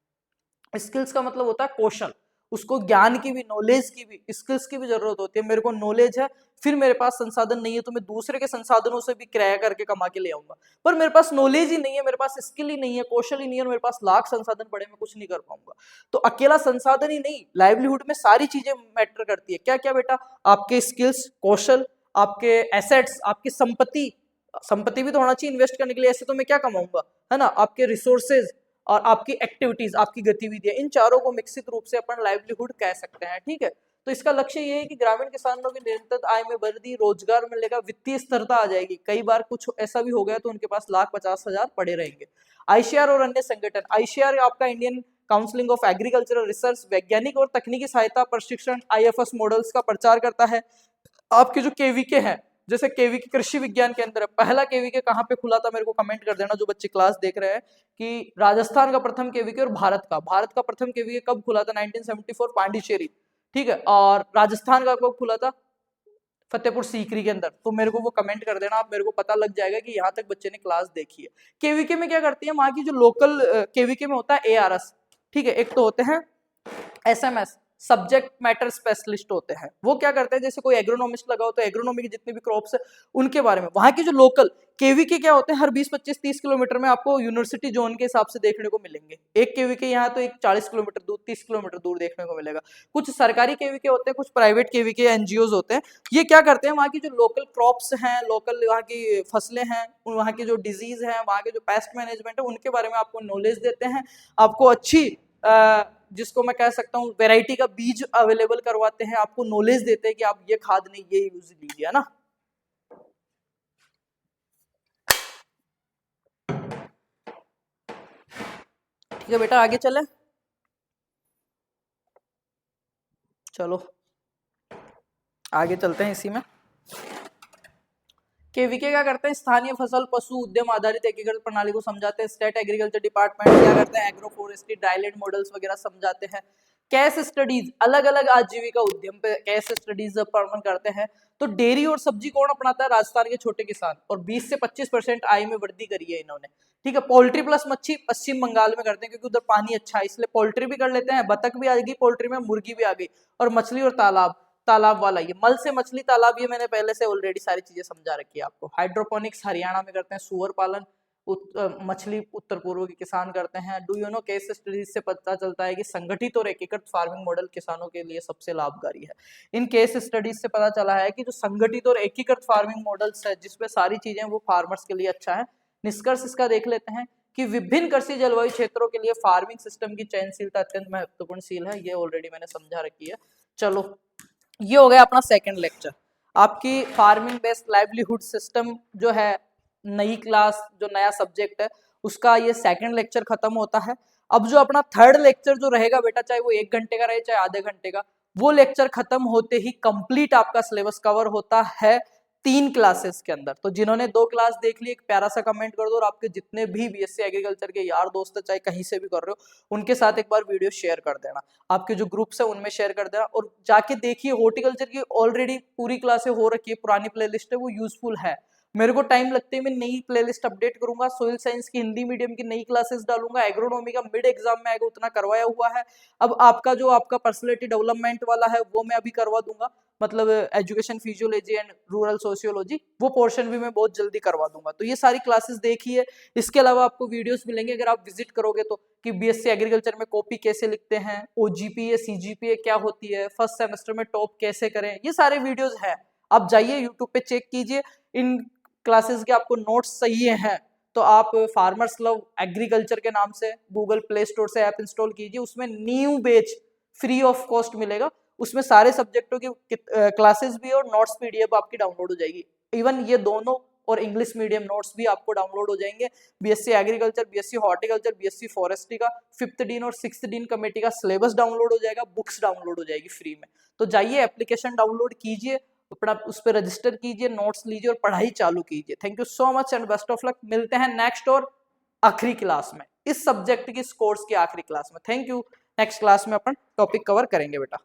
Speaker 1: स्किल्स का मतलब होता है कौशल, उसको ज्ञान की भी, नॉलेज की भी, स्किल्स की भी जरूरत होती है। मेरे को नॉलेज है, फिर मेरे पास संसाधन नहीं है, तो मैं दूसरे के संसाधनों से भी किराया करके कमा के ले आऊंगा, पर मेरे पास नॉलेज ही नहीं है, मेरे पास स्किल ही नहीं है, कौशल ही नहीं है, और मेरे पास लाख संसाधन पड़े, मैं कुछ नहीं कर पाऊंगा। तो अकेला संसाधन ही नहीं, लाइवलीहुड में सारी चीजें मैटर करती है। क्या क्या बेटा, आपके स्किल्स, कौशल, आपके एसेट्स, आपकी संपत्ति, संपत्ति भी तो होना चाहिए इन्वेस्ट करने के लिए, ऐसे तो मैं क्या कमाऊंगा, है ना, आपके रिसोर्सेज और आपकी एक्टिविटीज, आपकी गतिविधियां, इन चारों को मिश्रित रूप से अपन लाइवलीहुड कह सकते हैं, ठीक है। तो इसका लक्ष्य ये है कि ग्रामीण किसानों की निरंतर आय में वृद्धि, रोजगार मिलेगा, वित्तीय स्थिरता आ जाएगी। कई बार कुछ ऐसा भी हो गया तो उनके पास 1,50,000 पड़े रहेंगे। आईसीआर और अन्य संगठन, आईसीआर आपका Indian counselling of agricultural research, वैज्ञानिक और तकनीकी सहायता प्रशिक्षण, आईएफएस मॉडल्स का प्रचार करता है। आपके जो केवीके हैं, जैसे केवीके कृषि विज्ञान केंद्र, पहला केवीके कहाँ पे खुला था, मेरे को कमेंट कर देना जो बच्चे क्लास देख रहे हैं, कि राजस्थान का प्रथम केवीके और भारत का प्रथम केवीके कब खुला था, 1974 पांडिचेरी, ठीक है। और राजस्थान का कब खुला था, फतेहपुर सीकरी के अंदर। तो मेरे को वो कमेंट कर देना, आप मेरे को पता लग जाएगा कि यहाँ तक बच्चे ने क्लास देखी है। केवीके में क्या करती है, वहां की जो लोकल केवीके में होता है एआरएस, ठीक है, एक तो होते हैं एसएमएस, सब्जेक्ट मैटर स्पेशलिस्ट होते हैं। वो क्या करते हैं, जैसे कोई एग्रोनॉमिस्ट लगा हो तो एग्रोनॉमी की जितनी भी क्रॉप्स है उनके बारे में। वहां के जो लोकल केवीके क्या होते हैं, हर 20-25-30 किलोमीटर में आपको यूनिवर्सिटी जोन के हिसाब से देखने को मिलेंगे। एक केवीके यहाँ तो एक 40 किलोमीटर दूर, 30 किलोमीटर दूर देखने को मिलेगा। कुछ सरकारी केवीके होते हैं, कुछ प्राइवेट केवीके, एनजीओज होते हैं। ये क्या करते हैं, वहाँ की जो लोकल क्रॉप्स हैं, लोकल वहाँ की फसलें हैं, वहाँ की जो डिजीज है, वहाँ के जो पेस्ट मैनेजमेंट है, उनके बारे में आपको नॉलेज देते हैं, आपको अच्छी जिसको मैं कह सकता हूँ वैरायटी का बीज अवेलेबल करवाते हैं, आपको नॉलेज देते हैं कि आप ये खाद नहीं ये यूज लीजिए, है ना। ठीक है बेटा, आगे चले, चलो आगे चलते हैं। इसी में केवीके क्या करते हैं, स्थानीय फसल पशु उद्यम आधारित एकीकृत प्रणाली को समझाते हैं। स्टेट एग्रीकल्चर डिपार्टमेंट क्या करते हैं, एग्रो फॉरेस्ट्री, ड्राईलैंड मॉडल्स वगैरह समझाते हैं। केस स्टडीज, अलग अलग आजीविका उद्यम पे केस स्टडीज परफॉर्म करते हैं। तो डेयरी और सब्जी कौन अपनाता है, राजस्थान के छोटे किसान, और 20 से 25% आय में वृद्धि करी है इन्होंने, ठीक है। पोल्ट्री प्लस मच्छी पश्चिम बंगाल में करते हैं, क्योंकि उधर पानी अच्छा है, इसलिए पोल्ट्री भी कर लेते हैं, बतख भी आ गई पोल्ट्री में, मुर्गी भी आ गई, और मछली और तालाब वाला, ये मल से मछली तालाब, ये मैंने पहले से ऑलरेडी सारी चीजें समझा रखी है आपको। हाइड्रोपोनिक्स हरियाणा में करते हैं, सुअर पालन मछली उत्तर पूर्व के किसान करते हैं। Do you know, case studies से पता चलता है कि संगठित और एकीकृत फार्मिंग मॉडल किसानों के लिए सबसे लाभकारी है। इन केस स्टडीज से पता चला है कि जो संगठित और एकीकृत फार्मिंग मॉडल्स है, जिसमें सारी चीजें वो फार्मर्स के लिए अच्छा है। निष्कर्ष इसका देख लेते हैं कि विभिन्न कृषि जलवायु क्षेत्रों के लिए फार्मिंग सिस्टम की चयनशीलता अत्यंत महत्वपूर्ण है, ये ऑलरेडी मैंने समझा रखी है। चलो, ये हो गया अपना सेकंड लेक्चर। आपकी फार्मिंग बेस्ड लाइवलीहुड सिस्टम जो है, नई क्लास जो नया सब्जेक्ट है, उसका ये सेकंड लेक्चर खत्म होता है। अब जो अपना थर्ड लेक्चर जो रहेगा बेटा, चाहे वो 1 घंटे का रहे चाहे आधे घंटे का, वो लेक्चर खत्म होते ही कंप्लीट आपका सिलेबस कवर होता है 3 क्लासेस के अंदर। तो जिन्होंने 2 क्लास देख ली, एक प्यारा सा कमेंट कर दो, और आपके जितने भी बीएससी एग्रीकल्चर के यार दोस्त है, चाहे कहीं से भी कर रहे हो, उनके साथ एक बार वीडियो शेयर कर देना, आपके जो ग्रुप्स है उनमें शेयर कर देना, और जाके देखिए हॉर्टिकल्चर की ऑलरेडी पूरी क्लासें हो रखी है, पुरानी प्लेलिस्ट है, वो यूजफुल है। मेरे को टाइम लगते ही मैं नई प्लेलिस्ट अपडेट करूंगा, सोइल साइंस की हिंदी मीडियम की नई क्लासेस डालूंगा, एग्रोनॉमी का मिड एग्जाम में आएगा उतना करवाया हुआ है। अब आपका जो आपका पर्सनैलिटी डेवलपमेंट वाला है वो मैं अभी करवा दूंगा, मतलब education physiology and rural sociology, वो पोर्शन भी मैं बहुत जल्दी करवा दूंगा। तो ये सारी क्लासेस देखिए। इसके अलावा आपको वीडियोस मिलेंगे अगर आप विजिट करोगे तो, कि बीएससी एग्रीकल्चर में कॉपी कैसे लिखते हैं, ओजीपीए सीजीपीए क्या होती है, फर्स्ट सेमेस्टर में टॉप कैसे करें, ये सारे वीडियोस हैं। आप जाइए यूट्यूब पे चेक कीजिए, इन क्लासेस के आपको नोट्स चाहिए हैं तो आप फार्मर्स लव एग्रीकल्चर के नाम से गूगल प्ले स्टोर से ऐप इंस्टॉल कीजिए, उसमें new batch free of cost मिलेगा, उसमें सारे सब्जेक्टों की क्लासेस भी और नोट्स पीडीएफ आपकी डाउनलोड हो जाएगी। इवन ये दोनों और इंग्लिश मीडियम नोट्स भी आपको डाउनलोड हो जाएंगे। BSc agriculture, BSc horticulture, BSc forestry का 5th डीन और 6th डीन कमेटी का सिलेबस डाउनलोड हो जाएगा, बुक्स डाउनलोड हो जाएगी फ्री में। तो जाइए एप्लीकेशन डाउनलोड कीजिए, अपना उस पर रजिस्टर कीजिए, नोट्स लीजिए और पढ़ाई चालू कीजिए। Thank you so much and best of luck. मिलते हैं नेक्स्ट और आखिरी क्लास में, इस सब्जेक्ट की, इस कोर्स की आखिरी क्लास में। Thank you. नेक्स्ट क्लास में अपन टॉपिक कवर करेंगे बेटा।